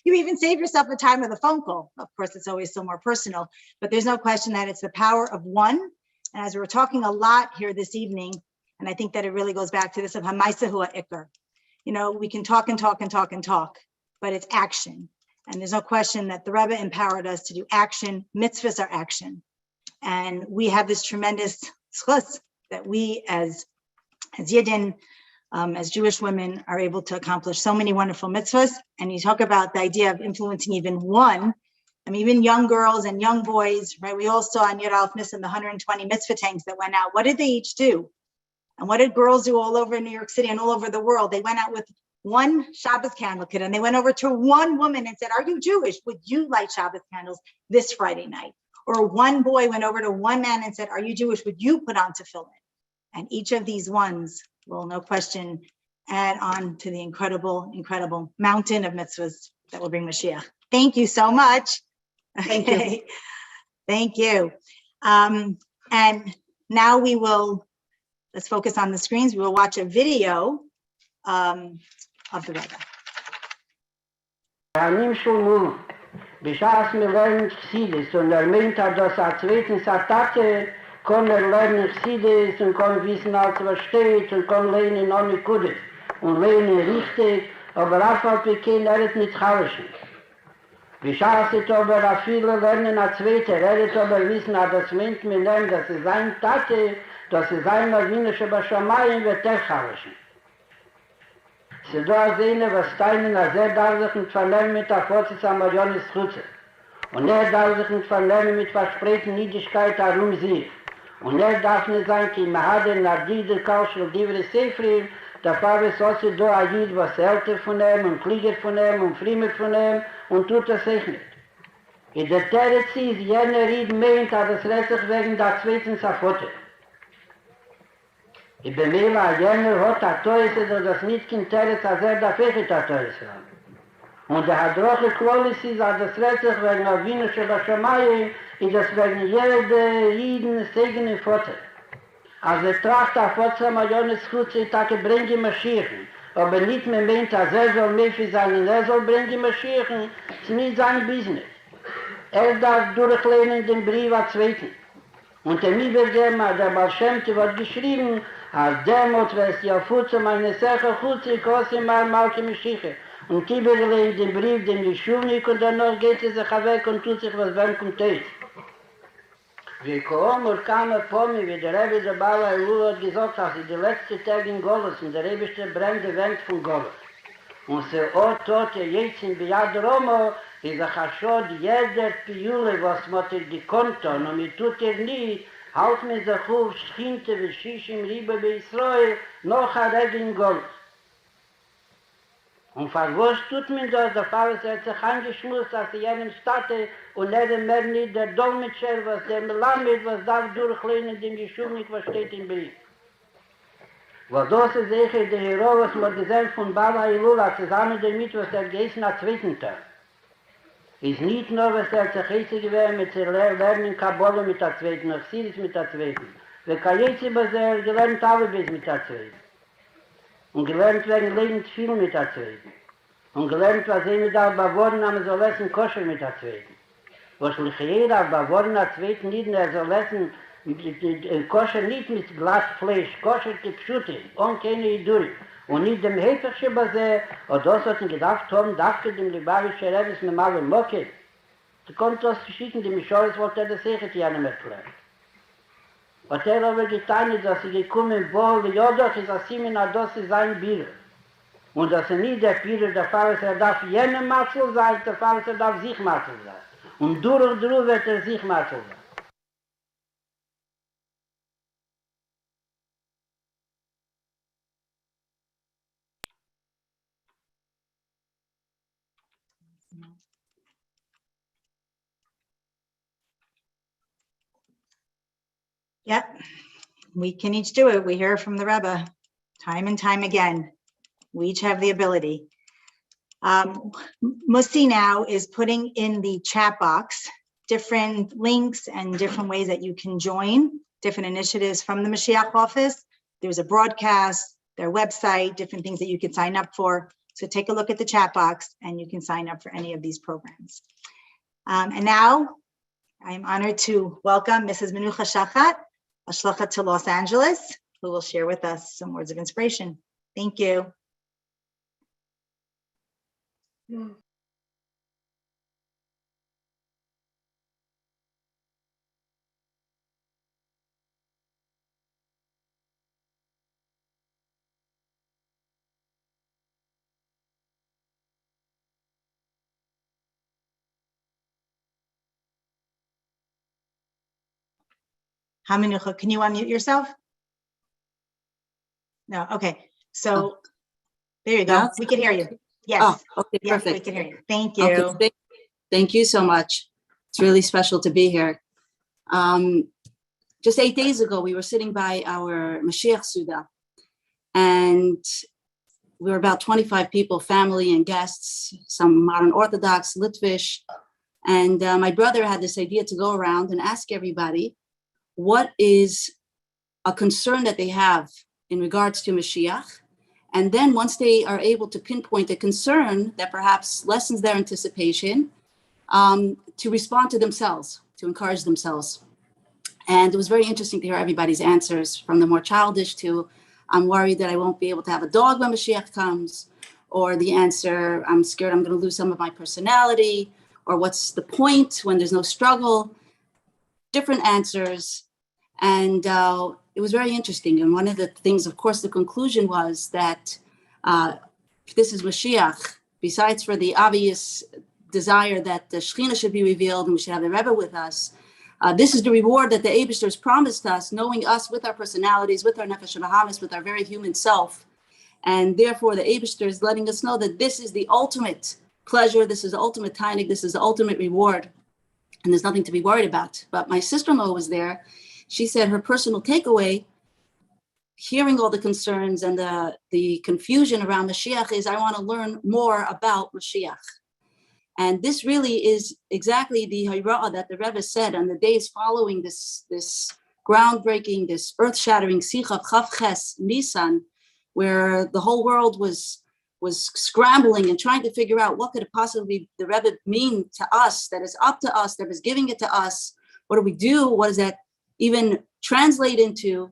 You even save yourself the time of the phone call. Of course, it's always so more personal, but there's no question that it's the power of one. And as we were talking a lot here this evening, and I think that it really goes back to this of Hamaisa Hua Ikar. You know, we can talk and talk and talk and talk, but it's action. And there's no question that the Rebbe empowered us to do action. Mitzvahs are action. And we have this tremendous schus that we as Yidden, as Jewish women, are able to accomplish so many wonderful mitzvahs. And you talk about the idea of influencing even one. I mean, even young girls and young boys, right? We all saw on Yud Aleph Nissan the 120 mitzvah tanks that went out. What did they each do? And what did girls do all over New York City and all over the world? They went out with one Shabbos candle kit, and they went over to one woman and said, "Are you Jewish? Would you light Shabbos candles this Friday night?" Or one boy went over to one man and said, "Are you Jewish? Would you put on tefillin?" And each of these ones will, no question, add on to the incredible, incredible mountain of mitzvahs that will bring Mashiach. Thank you so much. Thank you. Thank you. And now we will, let's focus on the screens. We will watch a video of the Rebbe. בשעה שמלאים כסידס und meint das zweitens Attacke kann lernen Chassidus und kann wissen, als was steht und kann lernen noch nicht gut und lernen richtig, aber einfach wie kein hat nicht Chalischen. Wie schaust du aber, dass viele lernen als Zweite, aber wissen, dass das meint mir lernen, dass sie sein Tate, dass sie sein Marvinische Baschamayim wird der Chalischen. Sie da sehen, was Steinen als darf sich nicht verlernen mit der Vorzitz am Marionis Chutze. Und darf sich nicht verlernen mit Versprechen Niedigkeit darum sich. Und darf nicht sein, ki mahade nadide kauschel divre Sefrim, da fahre so sie da agid, was älter von ihm und Klieger von ihm und Frimer von ihm und tut das sich nicht. In der Territz ist jener Ried meint, dass es rettet wegen der zweiten Safote. Ich bemühe, jener hat der Teuse, dass das nicht kein Territz, als der Fechit der Teuse haben. Und der Hadroche Klolis ist, dass das rettet wegen der Wienische Baschamayim, und das wegen jeder Rieden Segen im Vorteil. Als tracht der Vorteil Marionis Chutze, dass bringe Maschichen, aber nicht mehr meint, dass soll mehr für seinen soll bringen Maschichen, ist nicht sein Business. Darf durchlehnen den Brief als Zweiten. Und der Mibergema, der Balschemte, wird geschrieben, als Demot, was ja Futze meine Sache, Chutze, Kosse, Malke, Maschiche. Und Kiberlehnt den Brief, dem Geschulnik, und danach geht er sich weg und tut sich, was wenn kommt ist. Wie Koom und Kame Pomi, wie der Rebbe der Bala Elu hat gesagt, dass sie die letzte Tage in Golos, und der Rebbe brennt die Wend von Golos. Und sie auch tot, jetzt in Biad Romo, ist er schon jeder Piule, was man die konnte, und mit tut nie, halt mir sich auf, schinte, wie Shish im Riebe bei Israel, noch ein Reg in Golos. Und für was tut man das? Der Fall ist, hat sich angeschmust, dass sie jenem Stadt und mehr nicht der Dolmetscher, was der Melamed, was darf durchlehnen, dem Geschulnik, was steht im Brief. Was das ist sicher der Hero, was man gesehen von Baba Ilula, zusammen damit, was er gegessen hat, zweiten Tag. Ist nicht nur, was er sich richtig gewähnt, mit der Lernen Kabbalah mit der zweiten, noch Siris mit der zweiten. Wer kann jetzt über sehr gelernt habe, bis mit der zweiten. Und gelernt werden lebend viel mit der Zweiten. Und gelernt, was sie mit der Bavoren haben, so lassen Koscher mit der Zweiten. Was jeder Bavoren der Zweiten nicht, so lassen Koscher nicht mit Glasfleisch, Koscher die Pschute, und keine Iduri. Und nicht dem Hefersche Base, und das hat ihn gedacht, Tom, dachte dem Libarische Rebes mit Mal und Mocke. Sie konnte das schicken, die Mischores wollte das sicher die einem erklären. Was aber getan ist, dass sie gekommen wohl, ja doch, ist das Simen, das ist sein Bier. Und dass er nicht der Bier, der Fall ist, darf jene Matzel sein, der Fall ist, darf sich Matzel sein. Und durch wird sich Matzel sein. Yep, we can each do it. We hear from the Rebbe time and time again. We each have the ability. Musti now is putting in the chat box different links and different ways that you can join different initiatives from the Mashiach office. There's a broadcast, their website, different things that you can sign up for. So take a look at the chat box and you can sign up for any of these programs. And now I'm honored to welcome Mrs. Menucha Schochet, a Shlucha to Los Angeles, who will share with us some words of inspiration. Thank you. Menucha, can you unmute yourself? No, okay. So there you go. Yeah. We can hear you. Yes. Oh, okay, Yes, perfect. we can hear you. Thank you. Okay, thank you so much. It's really special to be here. Just 8 days ago, we were sitting by our Mashiach Suda, and we were about 25 people, family and guests, some modern Orthodox, Litvish, and my brother had this idea to go around and ask everybody what is a concern that they have in regards to Mashiach. And then once they are able to pinpoint a concern that perhaps lessens their anticipation, to respond to themselves, to encourage themselves. And it was very interesting to hear everybody's answers, from the more childish to, I'm worried that I won't be able to have a dog when Mashiach comes, or the answer, I'm scared I'm going to lose some of my personality, or what's the point when there's no struggle? Different answers. And it was very interesting. And one of the things, of course, the conclusion was that if this is Mashiach, besides for the obvious desire that the Shekhinah should be revealed and we should have the Rebbe with us, this is the reward that the Eibishter has promised us, knowing us with our personalities, with our Nefesh Bahamis, with our very human self. And therefore, the Eibishter is letting us know that this is the ultimate pleasure, this is the ultimate tainig, this is the ultimate reward, and there's nothing to be worried about. But my sister-in-law was there. She said her personal takeaway, hearing all the concerns and the confusion around Mashiach, is I want to learn more about Mashiach. And this really is exactly the Hayra'ah that the Rebbe said on the days following this groundbreaking, this earth-shattering Sicha Chav Ches Nissan, where the whole world was scrambling and trying to figure out what could it possibly the Rebbe mean to us, that is up to us, that is giving it to us. What do we do? What does that even translate into?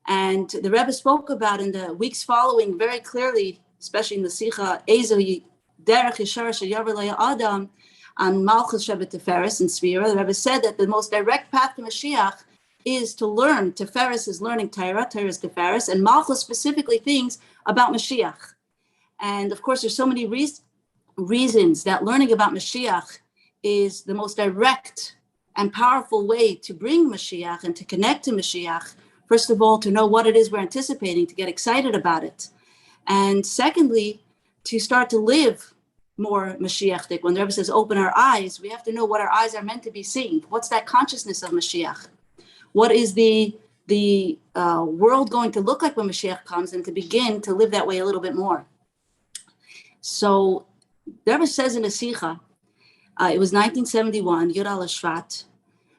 And the Rebbe spoke about in the weeks following very clearly, especially in the Sicha Ezo Derech Yishar Sheyaver Le'Adam Adam on Malchus Shabbat Teferes and Svira. The Rebbe said that the most direct path to Mashiach is to learn. Teferes is learning Torah, Torah is Teferes, and Malchus specifically things about Mashiach. And of course, there's so many reasons that learning about Mashiach is the most direct and powerful way to bring Mashiach and to connect to Mashiach. First of all, to know what it is we're anticipating, to get excited about it. And secondly, to start to live more Mashiachdik. When the Rebbe says open our eyes, we have to know what our eyes are meant to be seeing. What's that consciousness of Mashiach? What is the world going to look like when Mashiach comes, and to begin to live that way a little bit more? So the Rebbe says in a Sicha, it was 1971, Yud Al Shvat,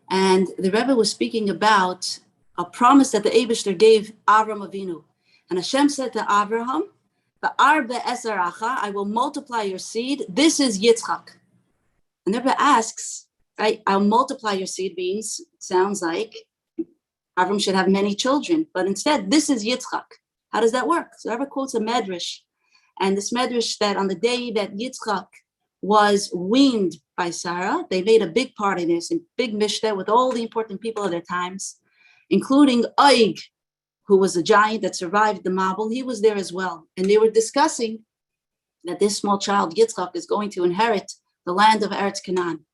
and the Rebbe was speaking about a promise that the Eibishter gave Avram Avinu. And Hashem said to Avraham, I will multiply your seed. This is Yitzchak. And the Rebbe asks, right, I'll multiply your seed means, sounds like Avram should have many children, but instead, this is Yitzchak. How does that work? So the Rebbe quotes a medrash, and this medrash that on the day that Yitzchak was weaned by Sarah, they made a big party. There's a big mishta with all the important people of their times, including Oig, who was a giant that survived the Mabul. He was there as well. And they were discussing that this small child, Yitzchak, is going to inherit the land of Eretz Canaan.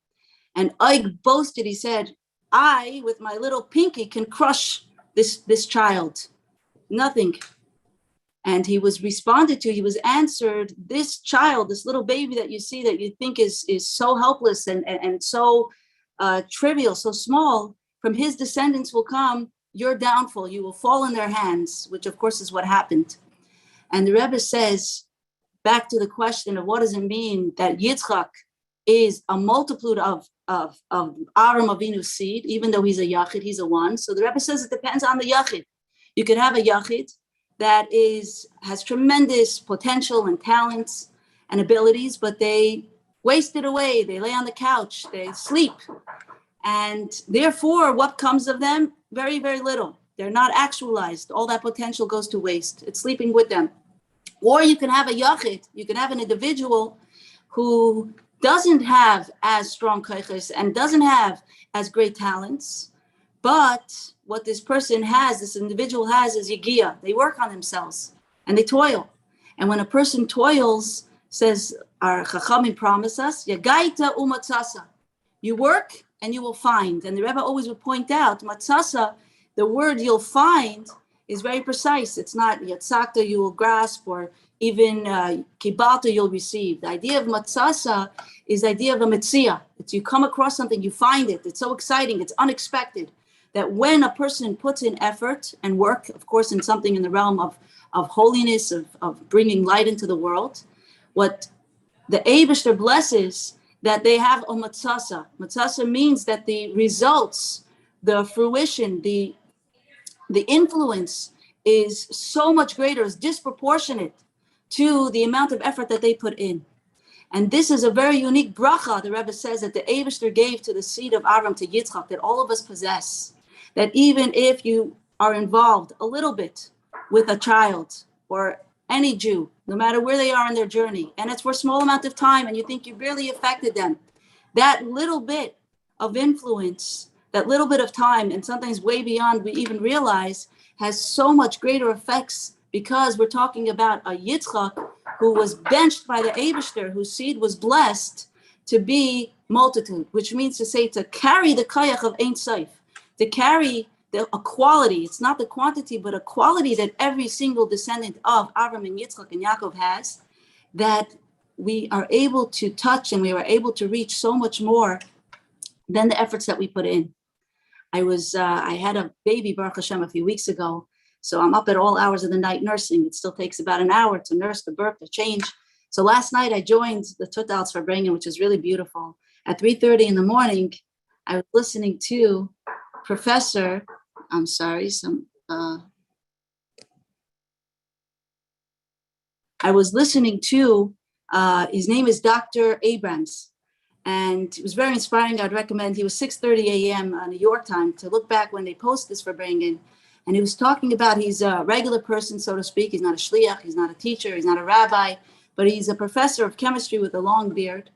And Oig boasted, he said, I, with my little pinky, can crush this child. Nothing. And he was responded to, he was answered, this child, this little baby that you see that you think is so helpless and so trivial, so small, from his descendants will come your downfall. You will fall in their hands, which of course is what happened. And the Rebbe says, back to the question of what does it mean that Yitzchak is a multitude of Avram Avinu's seed, even though he's a Yachid, he's a one. So the Rebbe says it depends on the Yachid. You could have a Yachid that has tremendous potential and talents and abilities, but they waste it away. They lay on the couch, they sleep. And therefore, what comes of them? Very, very little. They're not actualized. All that potential goes to waste. It's sleeping with them. Or you can have a yachid. You can have an individual who doesn't have as strong koiches and doesn't have as great talents. But what this person has, this individual has, is yigia. They work on themselves and they toil. And when a person toils, says our Chachamim promise us, yagaita umatzasa. You work and you will find. And the Rebbe always would point out, matzasa, the word you'll find is very precise. It's not yatzakta, you will grasp, or even kibalta, you'll receive. The idea of matzasa is the idea of a metzia. It's you come across something, you find it. It's so exciting, it's unexpected. That when a person puts in effort and work, of course, in something in the realm of holiness, of bringing light into the world, what the Eibishter blesses, that they have a matzasa. Matzasa means that the results, the fruition, the influence is so much greater, is disproportionate to the amount of effort that they put in. And this is a very unique bracha, the Rebbe says, that the Eibishter gave to the seed of Avram, to Yitzchak, that all of us possess. that even if you are involved a little bit with a child or any Jew, no matter where they are in their journey, and it's for a small amount of time and you think you barely affected them, that little bit of influence, that little bit of time, and sometimes way beyond we even realize, has so much greater effects, because we're talking about a Yitzchak who was benched by the Eibishter, whose seed was blessed to be multitude, which means to say to carry the kayach of Ein Sof, to carry a quality. It's not the quantity, but a quality that every single descendant of Avram and Yitzchak and Yaakov has, that we are able to touch and we are able to reach so much more than the efforts that we put in. I had a baby, Baruch Hashem, a few weeks ago. So I'm up at all hours of the night nursing. It still takes about an hour to nurse, the birth, the change. So last night I joined the Tut Altz farbreng, which is really beautiful. At 3:30 in the morning, I was listening to Professor, I was listening to, his name is Dr. Abrams, and it was very inspiring. I'd recommend, he was 6:30 a.m. New York time, to look back when they post this farbreng. And he was talking about, he's a regular person, so to speak. He's not a shliach, he's not a teacher, he's not a rabbi, but he's a professor of chemistry with a long beard.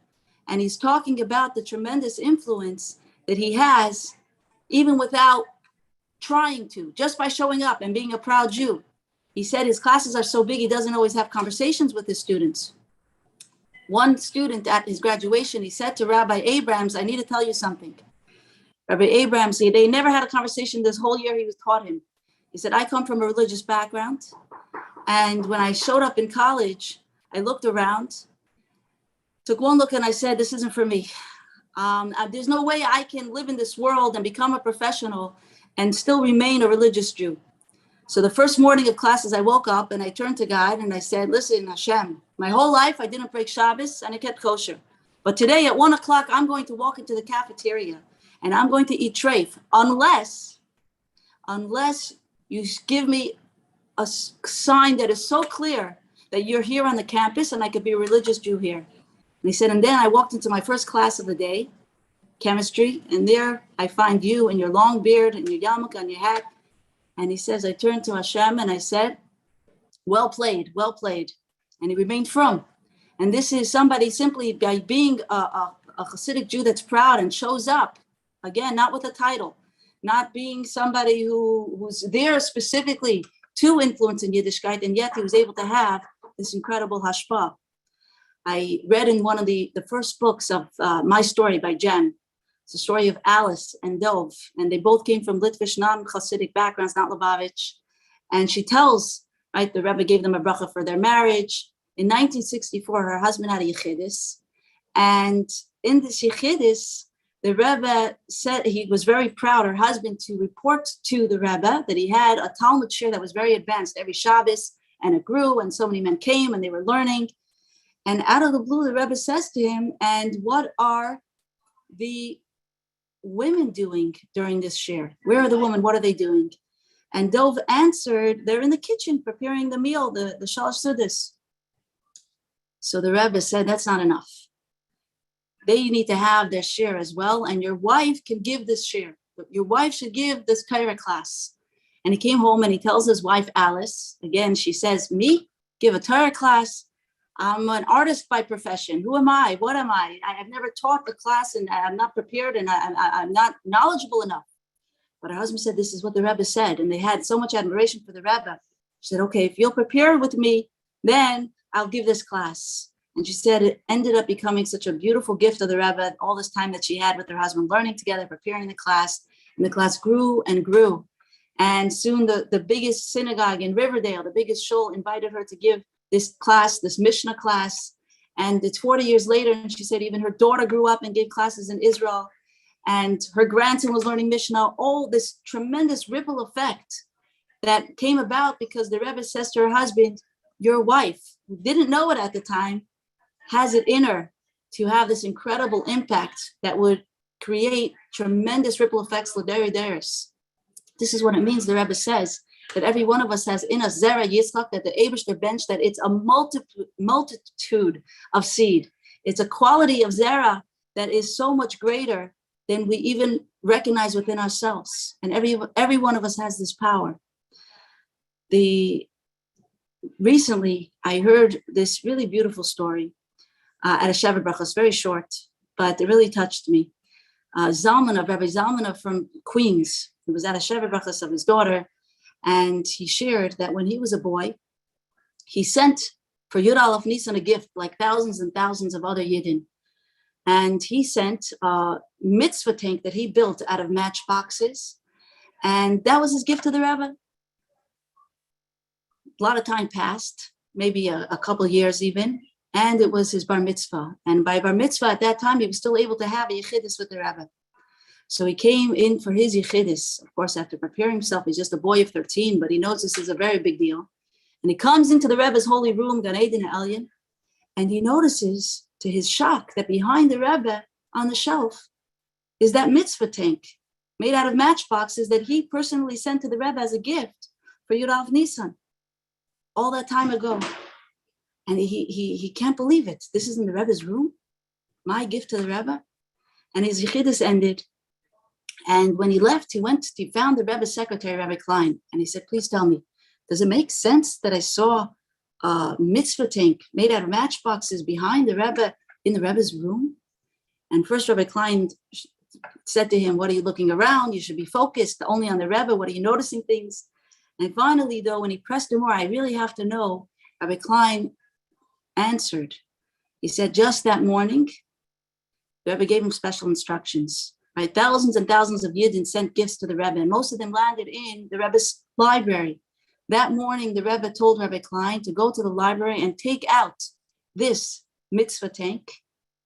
And he's talking about the tremendous influence that he has, even without trying to, just by showing up and being a proud Jew. He said his classes are so big, he doesn't always have conversations with his students. One student at his graduation, he said to Rabbi Abrams, I need to tell you something. Rabbi Abrams, they never had a conversation this whole year he was taught him. He said, I come from a religious background. And when I showed up in college, I looked around, took one look, and I said, this isn't for me. There's no way I can live in this world and become a professional and still remain a religious Jew. So the first morning of classes, I woke up and I turned to God and I said, listen, Hashem, my whole life I didn't break Shabbos and I kept kosher. But today at 1 o'clock, I'm going to walk into the cafeteria and I'm going to eat treif, unless you give me a sign that is so clear that you're here on the campus and I could be a religious Jew here. And he said, and then I walked into my first class of the day, chemistry, and there I find you and your long beard and your yarmulke and your hat. And he says, I turned to Hashem and I said, well played, well played. And he remained from. And this is somebody simply by being a Hasidic Jew that's proud and shows up, again, not with a title, not being somebody who's there specifically to influence in Yiddishkeit, and yet he was able to have this incredible hashpah. I read in one of the first books of My Story by Jen. It's the story of Alice and Dov, and they both came from Litvish, non-Hasidic backgrounds, not Lubavitch. And she tells, right, the Rebbe gave them a bracha for their marriage. In 1964, her husband had a yechidus, and in this yechidus, the Rebbe said he was very proud, her husband, to report to the Rebbe that he had a Talmud shir that was very advanced every Shabbos, and it grew, and so many men came, and they were learning. And out of the blue, the Rebbe says to him, and what are the women doing during this shir? Where are the women? What are they doing? And Dov answered, they're in the kitchen preparing the meal, the shalosh sudas. So the Rebbe said, that's not enough. They need to have their share as well, and your wife can give this share. Your wife should give this Kaira class. And he came home and he tells his wife, Alice, again, she says, me, give a Torah class? I'm an artist by profession. Who am I? What am I? I've never taught the class and I'm not prepared and I'm not knowledgeable enough. But her husband said, this is what the Rebbe said. And they had so much admiration for the Rebbe. She said, okay, if you'll prepare with me, then I'll give this class. And she said it ended up becoming such a beautiful gift of the Rebbe, all this time that she had with her husband, learning together, preparing the class. And the class grew and grew. And soon the biggest synagogue in Riverdale, the biggest shul, invited her to give this class, this Mishnah class. And it's 40 years later, and she said even her daughter grew up and gave classes in Israel. And her grandson was learning Mishnah. All this tremendous ripple effect that came about because the Rebbe says to her husband, your wife, who didn't know it at the time, has it in her to have this incredible impact that would create tremendous ripple effects l'deri deris. This is what it means, the Rebbe says, that every one of us has in us zera yitzchak, that the Eibishter bench, that it's a multitude of seed. It's a quality of zera that is so much greater than we even recognize within ourselves. And every one of us has this power. Recently, I heard this really beautiful story at a Shabbat Bracha. It's very short, but it really touched me. Rabbi Zalmanov from Queens, he was at a Shabbat Bracha of his daughter, and he shared that when he was a boy, he sent for Yud Aleph Nissan a gift like thousands and thousands of other Yidden. And he sent a mitzvah tank that he built out of matchboxes. And that was his gift to the Rebbe. A lot of time passed, maybe a couple of years even, and it was his bar mitzvah. And by bar mitzvah at that time, he was still able to have a yichidus with the Rebbe. So he came in for his yichidus. Of course, after preparing himself, he's just a boy of 13, but he knows this is a very big deal. And he comes into the Rebbe's holy room, Gan Eden Elyon, and he notices, to his shock, that behind the Rebbe on the shelf is that mitzvah tank made out of matchboxes that he personally sent to the Rebbe as a gift for Yud Aleph Nissan all that time ago. And he can't believe it. This is in the Rebbe's room, my gift to the Rebbe. And his yichidus ended. And when he left, he found the Rebbe's secretary, Rabbi Klein, and he said, please tell me, does it make sense that I saw a mitzvah tank made out of matchboxes behind the Rebbe in the Rebbe's room? And first Rabbi Klein said to him, what are you looking around? You should be focused only on the Rebbe. What are you noticing things? And finally, though, when he pressed him more, I really have to know, Rabbi Klein answered. He said, just that morning, the Rebbe gave him special instructions. Right? Thousands and thousands of Yidden sent gifts to the Rebbe, and most of them landed in the Rebbe's library. That morning, the Rebbe told Rabbi Klein to go to the library and take out this mitzvah tank,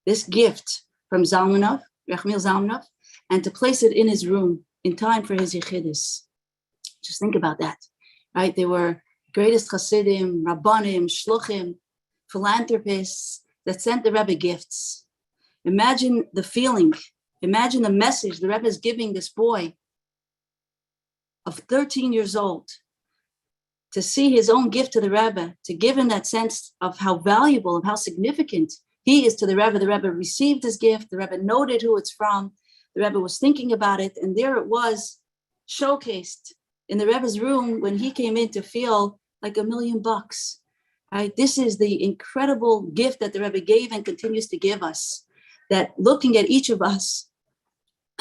this gift from Zalmanov, Rechmiel Zalmanov, and to place it in his room in time for his yichidus. Just think about that, right? They were greatest Hasidim, Rabbanim, Shluchim, philanthropists that sent the Rebbe gifts. Imagine the feeling, imagine the message the Rebbe is giving this boy of 13 years old to see his own gift to the Rebbe, to give him that sense of how valuable, of how significant he is to the Rebbe. The Rebbe received his gift, the Rebbe noted who it's from, the Rebbe was thinking about it, and there it was, showcased in the Rebbe's room when he came in to feel like $1 million. Right? This is the incredible gift that the Rebbe gave and continues to give us, that looking at each of us,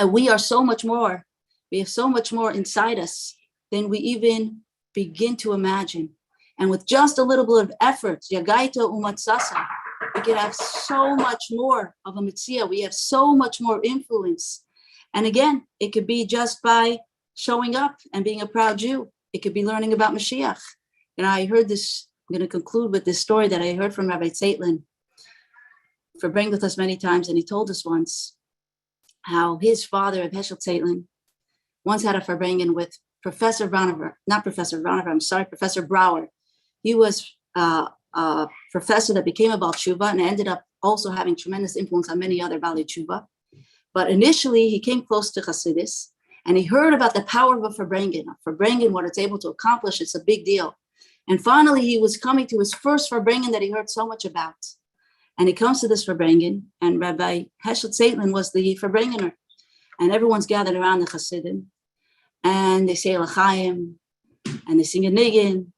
we are so much more, we have so much more inside us than we even begin to imagine. And with just a little bit of effort, Yagaita Umatsasa, we can have so much more of a mitzvah. We have so much more influence. And again, it could be just by showing up and being a proud Jew. It could be learning about Mashiach. And I heard this, I'm going to conclude with this story that I heard from Rabbi Zeitlin, farbreng with us many times, and he told us once how his father, Heschel Zeitlin, once had a farbrengen with Professor Brower. He was a professor that became a Baal Tshuva and ended up also having tremendous influence on many other Baalei Tshuva. But initially, he came close to Hasidus, and he heard about the power of a farbrengen, what it's able to accomplish. It's a big deal. And finally, he was coming to his first farbrengen that he heard so much about. And he comes to this farbrengen, and Rabbi Heschel Zeitlin was the farbrengener. And everyone's gathered around the Hasidim, and they say L'chaim, and they sing a niggin,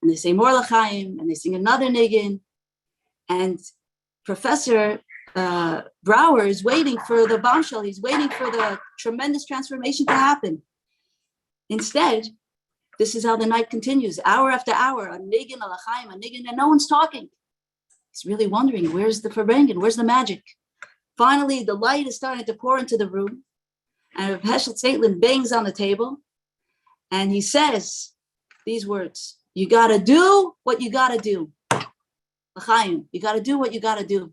and they say more L'chaim, and they sing another niggin. And Professor Brower is waiting for the bombshell. He's waiting for the tremendous transformation to happen. Instead, this is how the night continues, hour after hour, a niggin, a L'chaim, a niggin, and no one's talking. He's really wondering, where's the farbrengen? Where's the magic? Finally, the light is starting to pour into the room, and Heschel Zeitlin bangs on the table, and he says these words: you got to do what you got to do. L'chaim, you got to do what you got to do.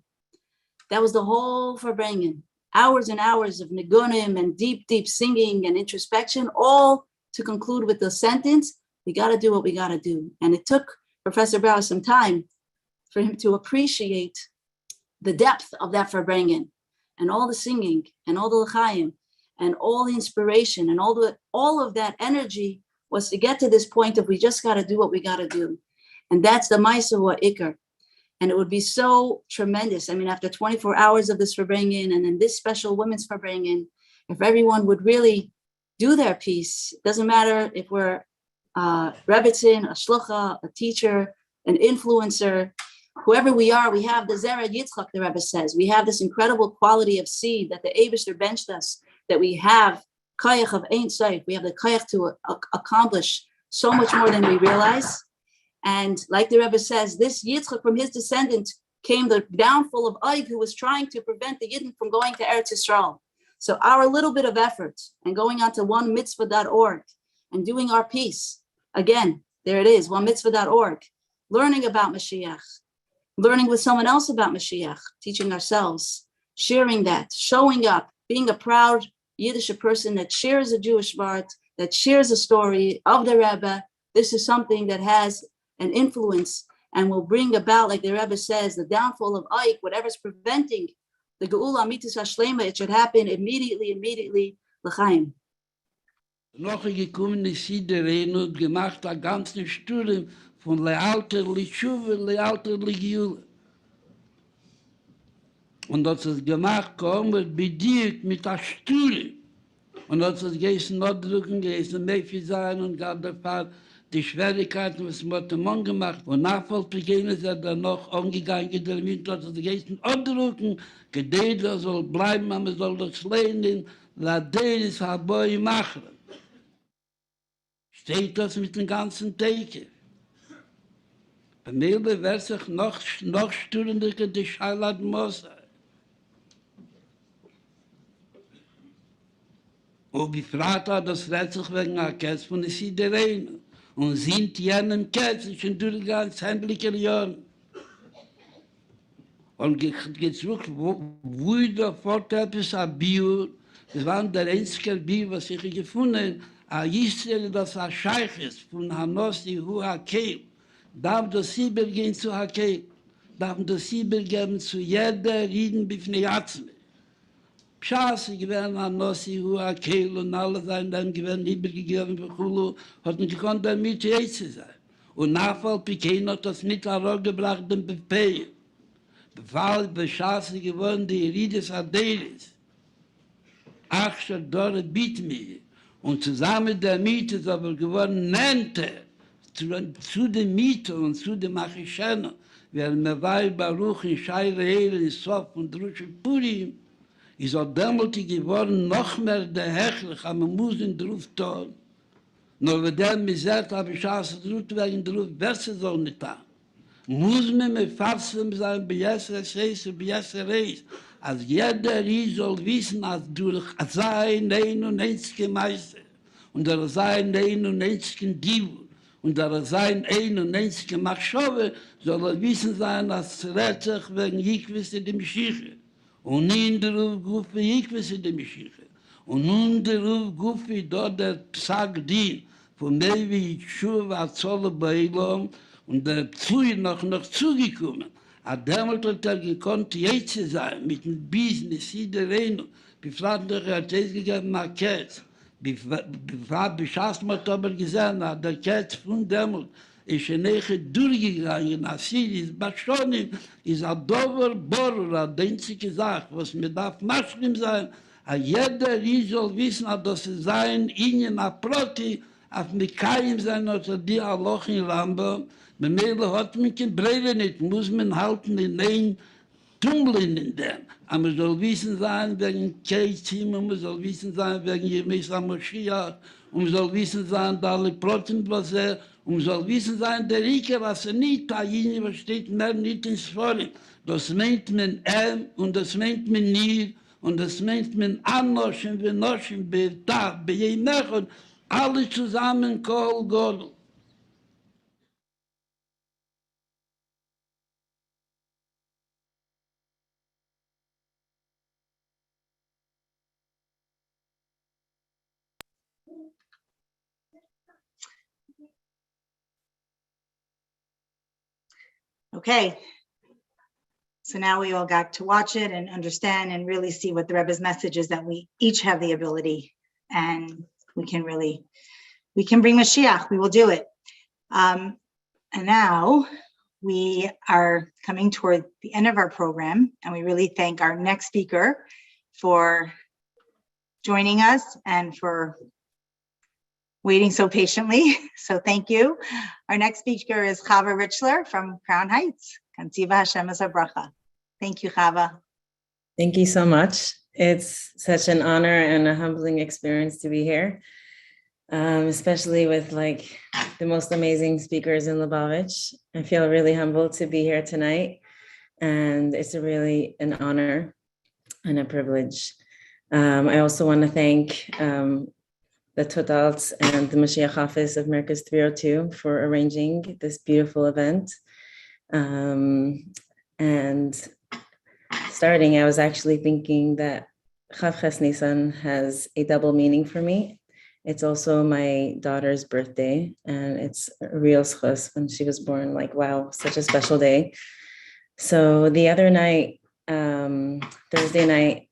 That was the whole farbrengen. Hours and hours of nigunim and deep, deep singing and introspection, all to conclude with the sentence, we got to do what we got to do. And it took Professor Brower some time for him to appreciate the depth of that farbrengen and all the singing and all the l'chaim and all the inspiration and all of that energy was to get to this point of we just got to do what we got to do. And that's the Maisa Hu Ikar. And it would be so tremendous. I mean, after 24 hours of this farbrengen and then this special women's farbrengen, if everyone would really do their piece, it doesn't matter if we're Rebbitzin, a shlucha, a teacher, an influencer, whoever we are, we have the Zera Yitzchak, the Rebbe says. We have this incredible quality of seed that the Eibishter benched us, that we have kayach of Ein Sof. We have the kayach to accomplish so much more than we realize. And like the Rebbe says, this Yitzchak, from his descendant came the downfall of Og, who was trying to prevent the Yidden from going to Eretz Yisrael. So our little bit of effort and going on to onemitzvah.org and doing our piece, again, there it is, onemitzvah.org, learning about Mashiach, learning with someone else about Mashiach, teaching ourselves, sharing that, showing up, being a proud Yiddish person that shares a Jewish heart, that shares a story of the Rebbe. This is something that has an influence and will bring about, like the Rebbe says, the downfall of Ike, whatever's preventing the Geula Amitis Hashlema, it should happen immediately, l'chaim. Noch gekommen ist Vivi Deren und gemacht eine ganze Studie von Lealter, Lichuve, Lealter, Ligiule. Und das ist gemacht, kommt bedient mit der Studie. Und das ist geheißen, Notdrücken, geheißen, Mefi sein und gab der Fall die Schwierigkeiten, was man dem Mann gemacht. Und nachfolgend ist dann noch umgegangen, damit das ist geheißen, Notdrücken, gedeiht, soll bleiben, man soll das lernen, la deis haboi machen. Steht das mit dem ganzen Teke. Bei mir wird sich noch stürender die Scheilat Mosa. Und die Frage hat, das wird sich wegen der Käse von der Vivi Deren. Und sind jenem Käse schon durchgegangen, sämtliche Jahre. Und geht zurück, wo der Vorteil ist, ein Bio, das war der einzige Bio, was ich gefunden habe, Israel, das ein Scheich ist, von Hanossi, Hu Hakel, darf das Sibir gehen zu Hakel, darf das Sibir geben zu jeder Rieden bifnei Atzme. Pschaße gewähren Hanossi, Hu Hakel und alle seien dann gewähren übergegeben für Chulu, hat nicht gekonnt, damit Jeze sein. Und Nachfall Pekin hat das mit gebracht, den Befehl. Befall, Beschaße geworden, die Rides Adelis. Achscher, Dore, Bitmir. Und zusammen der Miete ist aber geworden, nennt zu dem Miete und zu dem Achischena, wer Mewai Baruch in Scheire Heere in Sof und Drusche Purim, ist auch damals geworden, noch mehr der Hechlich, aber man muss ihn drauf tun. Nur wenn der mir sagt, habe ich aus der Rute wegen drauf, besser soll nicht tun. Muss man mit Fassem sein, bei Jesser Reis und bei Jesser Reis. Als jeder soll wissen, als durch sein ein und einzigen Meister und der sein ein und einzigen Divu und der sein ein und einzigen Machschove soll wissen sein, als rät sich wegen Jikwisse dem Schiche und in der Ruf Gufi Jikwisse dem Schiche und nun der Ruf Gufi dort der Psag Din von Mevi Chava Zolle Beilom und der Pfui noch zugekommen. Damals hat gekonnt, jetzt sein, mit dem Business, Vivi Deren, befragt hat es gegeben, nach Kätz. Beschaßt man aber gesehen, der Kätz von damals ist nachher durchgegangen, als sie ist, Baschonim, ist ein Dover Bohrer, die einzige Sache, was mir darf Maschlim sein, jeder soll wissen, dass es sein, ihnen ein Proti, auf Mekayim sein, oder die Aloch in Rambam, Wenn hat man kein Brille nicht, muss man halten in ein Tummeln in dem. Aber man soll wissen sein wegen Keizim, man soll wissen sein wegen Jemesa Moschiach, und man soll wissen sein, da alle Proten, was und man soll wissen sein, der Rieker, was nicht, da was steht mehr nicht ins Vorhin. Das meint man und das meint man nie, und das meint man Anoschen, Venoschen, Betag, Bejemechon, alle zusammen, Kol, Godel. Okay, so now we all got to watch it and understand and really see what the Rebbe's message is, that we each have the ability and we can bring Mashiach, we will do it. And now we are coming toward the end of our program, and we really thank our next speaker for joining us and for waiting so patiently. So thank you. Our next speaker is Chava Richler from Crown Heights. Kantiva Hashem as a bracha. Thank you, Chava. Thank you so much. It's such an honor and a humbling experience to be here, especially with like the most amazing speakers in Lubavitch. I feel really humbled to be here tonight, and it's really an honor and a privilege. I also want to thank the Tut Altz and the Mashiach office of Merkaz 302 for arranging this beautiful event. And starting, I was actually thinking that Chaf Nissan has a double meaning for me. It's also my daughter's birthday, and it's a real schus when she was born. Like, wow, such a special day. So the other night, Thursday night,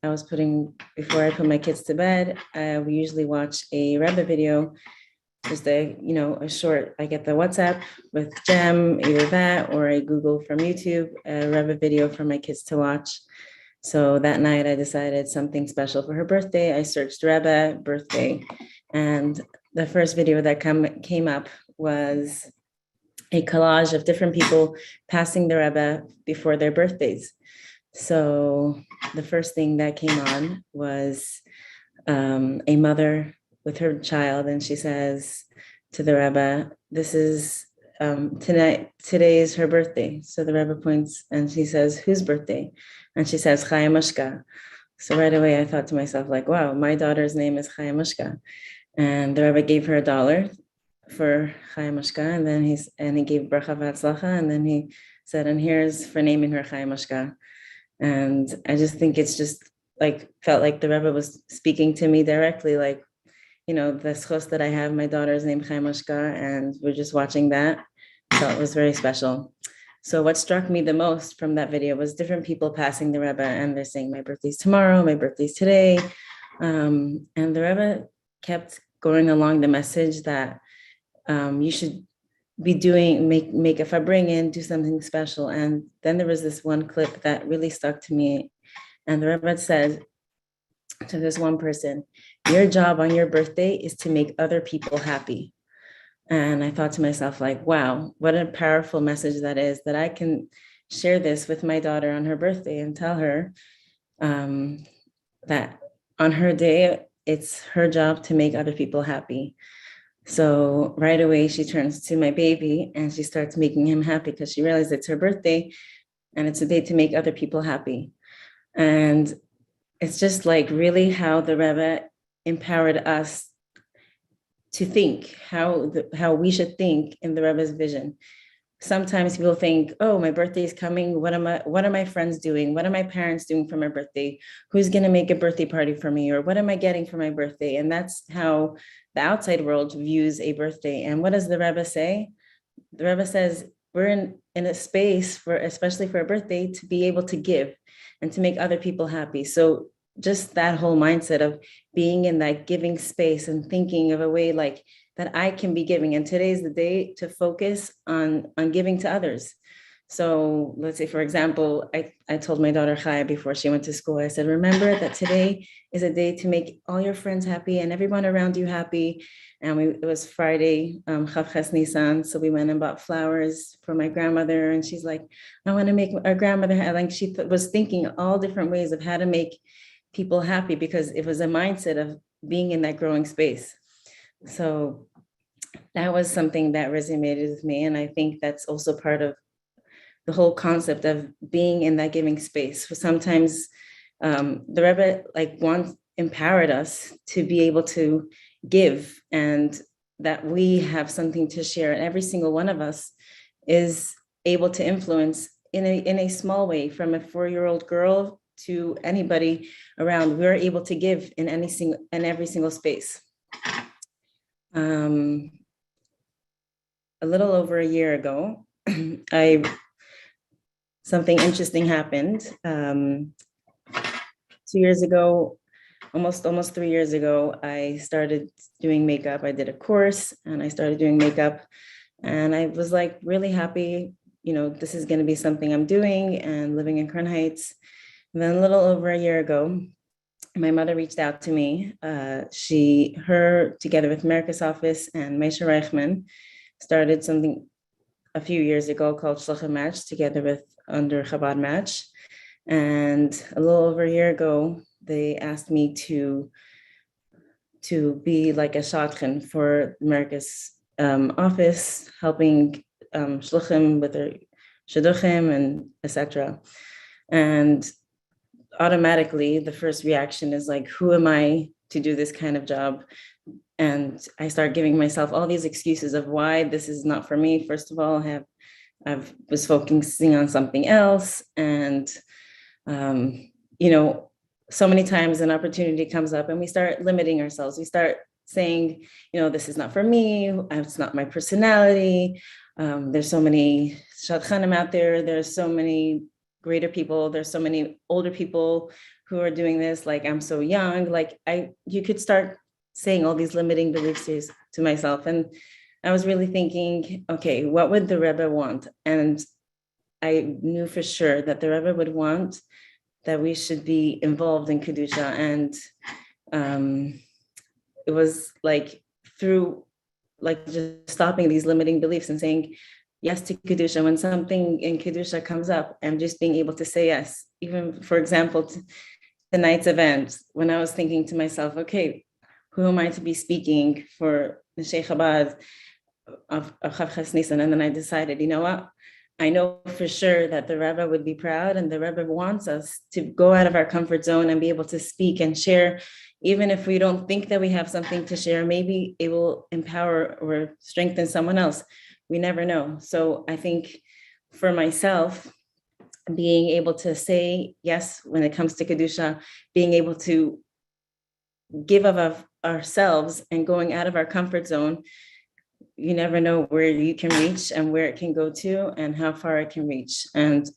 before I put my kids to bed, we usually watch a Rebbe video, just a short, I get the WhatsApp with Gem, either that, or I Google from YouTube, a Rebbe video for my kids to watch. So that night I decided something special for her birthday. I searched Rebbe birthday, and the first video that came up was a collage of different people passing the Rebbe before their birthdays. So the first thing that came on was a mother with her child, and she says to the Rebbe, "This is today is her birthday." So the Rebbe points and she says, "Whose birthday?" And she says, Chaya Mushka. So right away I thought to myself, like, wow, my daughter's name is Chaya Mushka. And the Rebbe gave her $1 for Chaya Mushka, and then he gave bracha v'atzlacha, and then he said, and here's for naming her Chaya Mushka. And I just think it's just like, felt like the Rebbe was speaking to me directly, like, the schos that I have, my daughter's named Chaya Mushka, and we're just watching that. So it was very special. So what struck me the most from that video was different people passing the Rebbe, and they're saying, my birthday's tomorrow, my birthday's today. And the Rebbe kept going along the message that you should be make a farbreng and do something special. And then there was this one clip that really stuck to me. And the Rebbe said to this one person, your job on your birthday is to make other people happy. And I thought to myself, like, wow, what a powerful message that is, that I can share this with my daughter on her birthday and tell her that on her day, it's her job to make other people happy. So right away, she turns to my baby and she starts making him happy because she realized it's her birthday and it's a day to make other people happy. And it's just like really how the Rebbe empowered us to think, how we should think in the Rebbe's vision. Sometimes people think, oh, my birthday is coming. What are my friends doing? What are my parents doing for my birthday? Who's going to make a birthday party for me? Or what am I getting for my birthday? And that's how the outside world views a birthday. And what does the Rebbe say? The Rebbe says, we're in a space especially for a birthday, to be able to give and to make other people happy. So just that whole mindset of being in that giving space and thinking of a way like that I can be giving. And today's the day to focus on giving to others. So let's say, for example, I told my daughter Chaya before she went to school, I said, remember that today is a day to make all your friends happy and everyone around you happy. And it was Friday, Chaf Nissan. So we went and bought flowers for my grandmother. And she's like, I want to make our grandmother happy. Like she was thinking all different ways of how to make people happy, because it was a mindset of being in that growing space. So that was something that resonated with me. And I think that's also part of the whole concept of being in that giving space. So sometimes the Rebbe empowered us to be able to give, and that we have something to share. And every single one of us is able to influence in a small way, from a 4-year-old girl to anybody around. We're able to give in every single space. A little over a year ago, something interesting happened. 2 years ago, almost 3 years ago, I started doing makeup. I did a course and I started doing makeup, and I was like really happy. This is going to be something I'm doing and living in Crown Heights. And then a little over a year ago, my mother reached out to me. Her, together with America's office and Meisha Reichman, started something a few years ago called Shlucha Match, together with under Chabad Match. And a little over a year ago, they asked me to be like a Shadchan for America's office, helping Shluchim with their Shluchim and etc. And automatically, the first reaction is like, who am I to do this kind of job? And I start giving myself all these excuses of why this is not for me. First of all, I was focusing on something else. And, so many times an opportunity comes up and we start limiting ourselves. We start saying, this is not for me. It's not my personality. There's so many Shadchanim out there. There's so many greater people. There's so many older people who are doing this. Like, I'm so young. You could start saying all these limiting beliefs to myself. And I was really thinking, okay, what would the Rebbe want? And I knew for sure that the Rebbe would want that we should be involved in Kedusha. And it was like through just stopping these limiting beliefs and saying yes to Kedusha. When something in Kedusha comes up, and just being able to say yes. Even, for example, to tonight's event, when I was thinking to myself, okay, who am I to be speaking for the Sheikh Chabad of Chava Richler? And then I decided, you know what? I know for sure that the Rebbe would be proud, and the Rebbe wants us to go out of our comfort zone and be able to speak and share. Even if we don't think that we have something to share, maybe it will empower or strengthen someone else. We never know. So I think for myself, being able to say yes when it comes to Kedusha, being able to give of ourselves and going out of our comfort zone, you never know where you can reach and where it can go to and how far it can reach. And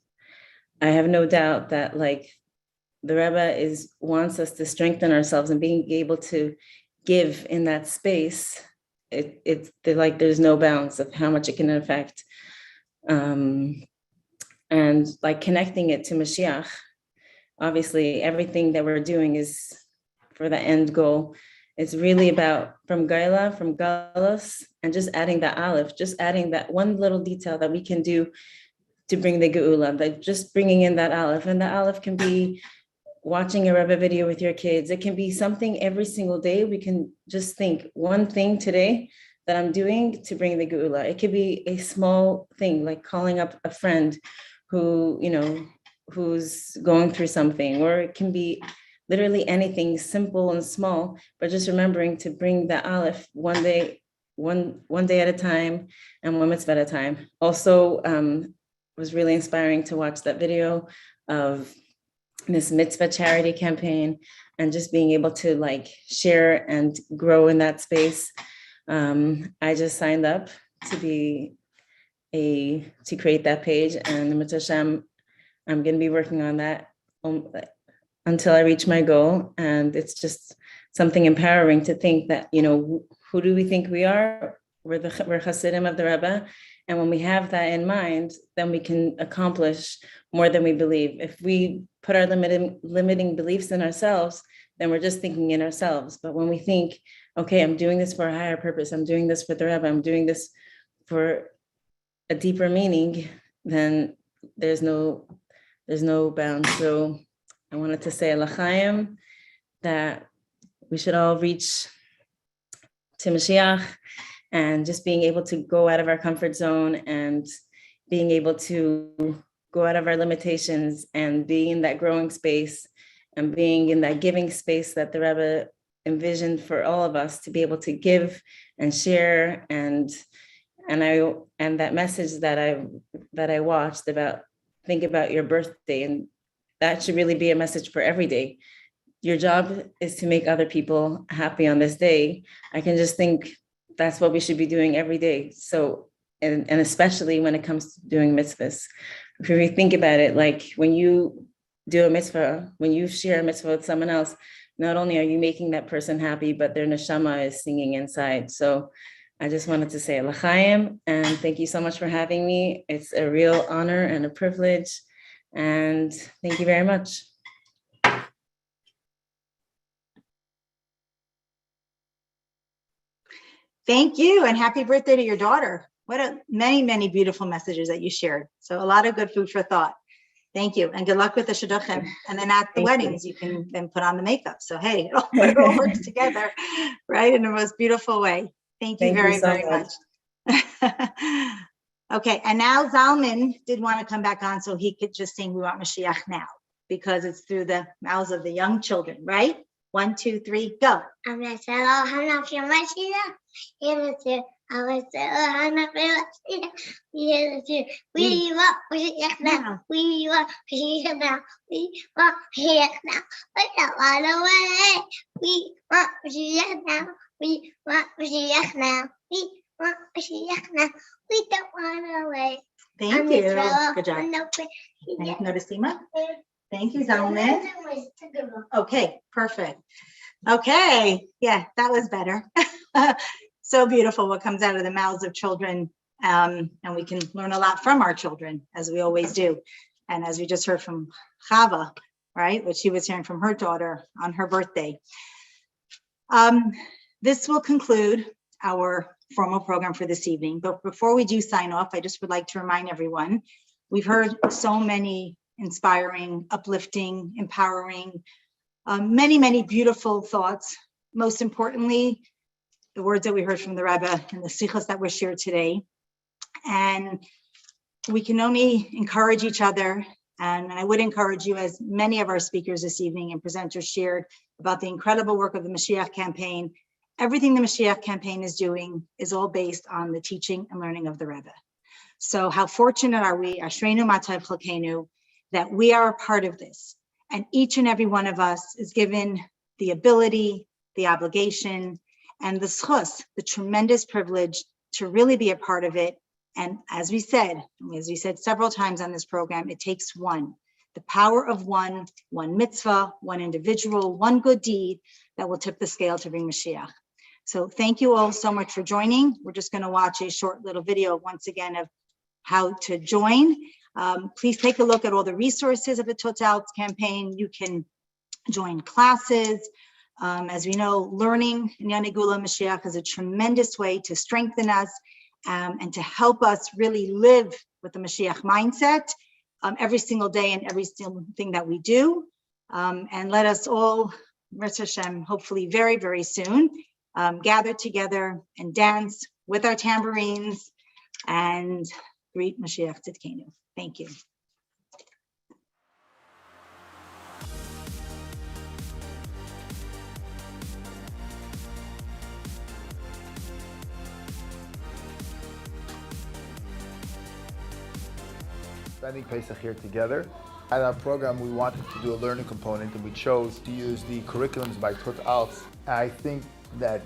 I have no doubt that the Rebbe wants us to strengthen ourselves, and being able to give in that space, there's no bounds of how much it can affect. And connecting it to Mashiach, obviously everything that we're doing is for the end goal. It's really about from Galus, and just adding the Aleph, just adding that one little detail that we can do to bring the Geula, that just bringing in that Aleph. And the Aleph can be watching a Rebbe video with your kids. It can be something every single day. We can just think one thing today that I'm doing to bring the Geula. It could be a small thing, like calling up a friend who's going through something, or it can be literally anything simple and small, but just remembering to bring the Aleph one day at a time and one mitzvah at a time. Also, was really inspiring to watch that video of this mitzvah charity campaign, and just being able to share and grow in that space. I just signed up to create that page, and the Menucha Schochet, I'm going to be working on that until I reach my goal. And it's just something empowering to think that, who do we think we are? We're Hasidim of the Rebbe. And when we have that in mind, then we can accomplish more than we believe. If we put our limiting beliefs in ourselves, then we're just thinking in ourselves. But when we think, okay, I'm doing this for a higher purpose, I'm doing this for the Rebbe, I'm doing this for a deeper meaning, then there's no bounds. So I wanted to say L'chaim, that we should all reach to Mashiach, and just being able to go out of our comfort zone and being able to go out of our limitations and being in that growing space and being in that giving space that the Rebbe envisioned for all of us to be able to give and share. And that message that I watched about, think about your birthday, and that should really be a message for every day. Your job is to make other people happy on this day. I can just think that's what we should be doing every day. So, and especially when it comes to doing mitzvahs. If we think about it, like when you do a mitzvah, when you share a mitzvah with someone else, not only are you making that person happy, but their neshama is singing inside. So I just wanted to say L'chaim, and thank you so much for having me. It's a real honor and a privilege. And thank you very much. Thank you, and happy birthday to your daughter. Many beautiful messages that you shared. So a lot of good food for thought. Thank you, and good luck with the shidduchim. And then at the weddings, you can then put on the makeup. So hey, it all works together, right, in the most beautiful way. Thank you very much. Okay, and now Zalman did want to come back on so he could just sing "We Want Mashiach Now" because it's through the mouths of the young children, right? 1, 2, 3, go. We want Mashiach now. We want Mashiach now. We want Mashiach now. We don't want to wait. We want Mashiach now. We want Mashiach now. We want Mashiach now. We don't want to wait. Thank you. Good job. And you can go to Sima. Thank you, Zalman. Okay, perfect. Okay, yeah, that was better. So beautiful what comes out of the mouths of children, and we can learn a lot from our children, as we always do. And as we just heard from Chava, right, what she was hearing from her daughter on her birthday. This will conclude our formal program for this evening. But before we do sign off, I just would like to remind everyone, we've heard so many inspiring, uplifting, empowering, many beautiful thoughts. Most importantly, the words that we heard from the Rebbe and the sichos that were shared today. And we can only encourage each other. And I would encourage you, as many of our speakers this evening and presenters shared about the incredible work of the Mashiach campaign. Everything the Mashiach campaign is doing is all based on the teaching and learning of the Rebbe. So how fortunate are we, Ashreinu Matav Chalkeinu, that we are a part of this. And each and every one of us is given the ability, the obligation, and the schus, the tremendous privilege to really be a part of it. And as we said several times on this program, it takes one, the power of one mitzvah, one individual, one good deed that will tip the scale to bring Mashiach. So thank you all so much for joining. We're just going to watch a short little video once again of how to join. Please take a look at all the resources of the Tut Altz campaign. You can join classes. As we know, learning in Yanegula Mashiach is a tremendous way to strengthen us and to help us really live with the Mashiach mindset every single day and every single thing that we do. And let us all, Mirz Hashem, hopefully very soon, gather together and dance with our tambourines and greet Mashiach Tzidkenu. Thank you. Spending Pesach here together. At our program, we wanted to do a learning component, and we chose to use the curriculums by Tut Altz. I think that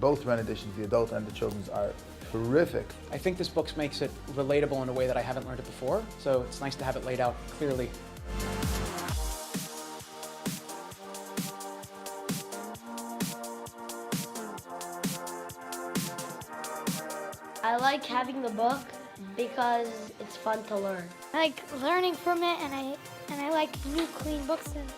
both renditions, the adult and the children's, are terrific. I think this book makes it relatable in a way that I haven't learned it before, so it's nice to have it laid out clearly. I like having the book because it's fun to learn. I like learning from it, and I like new clean books. And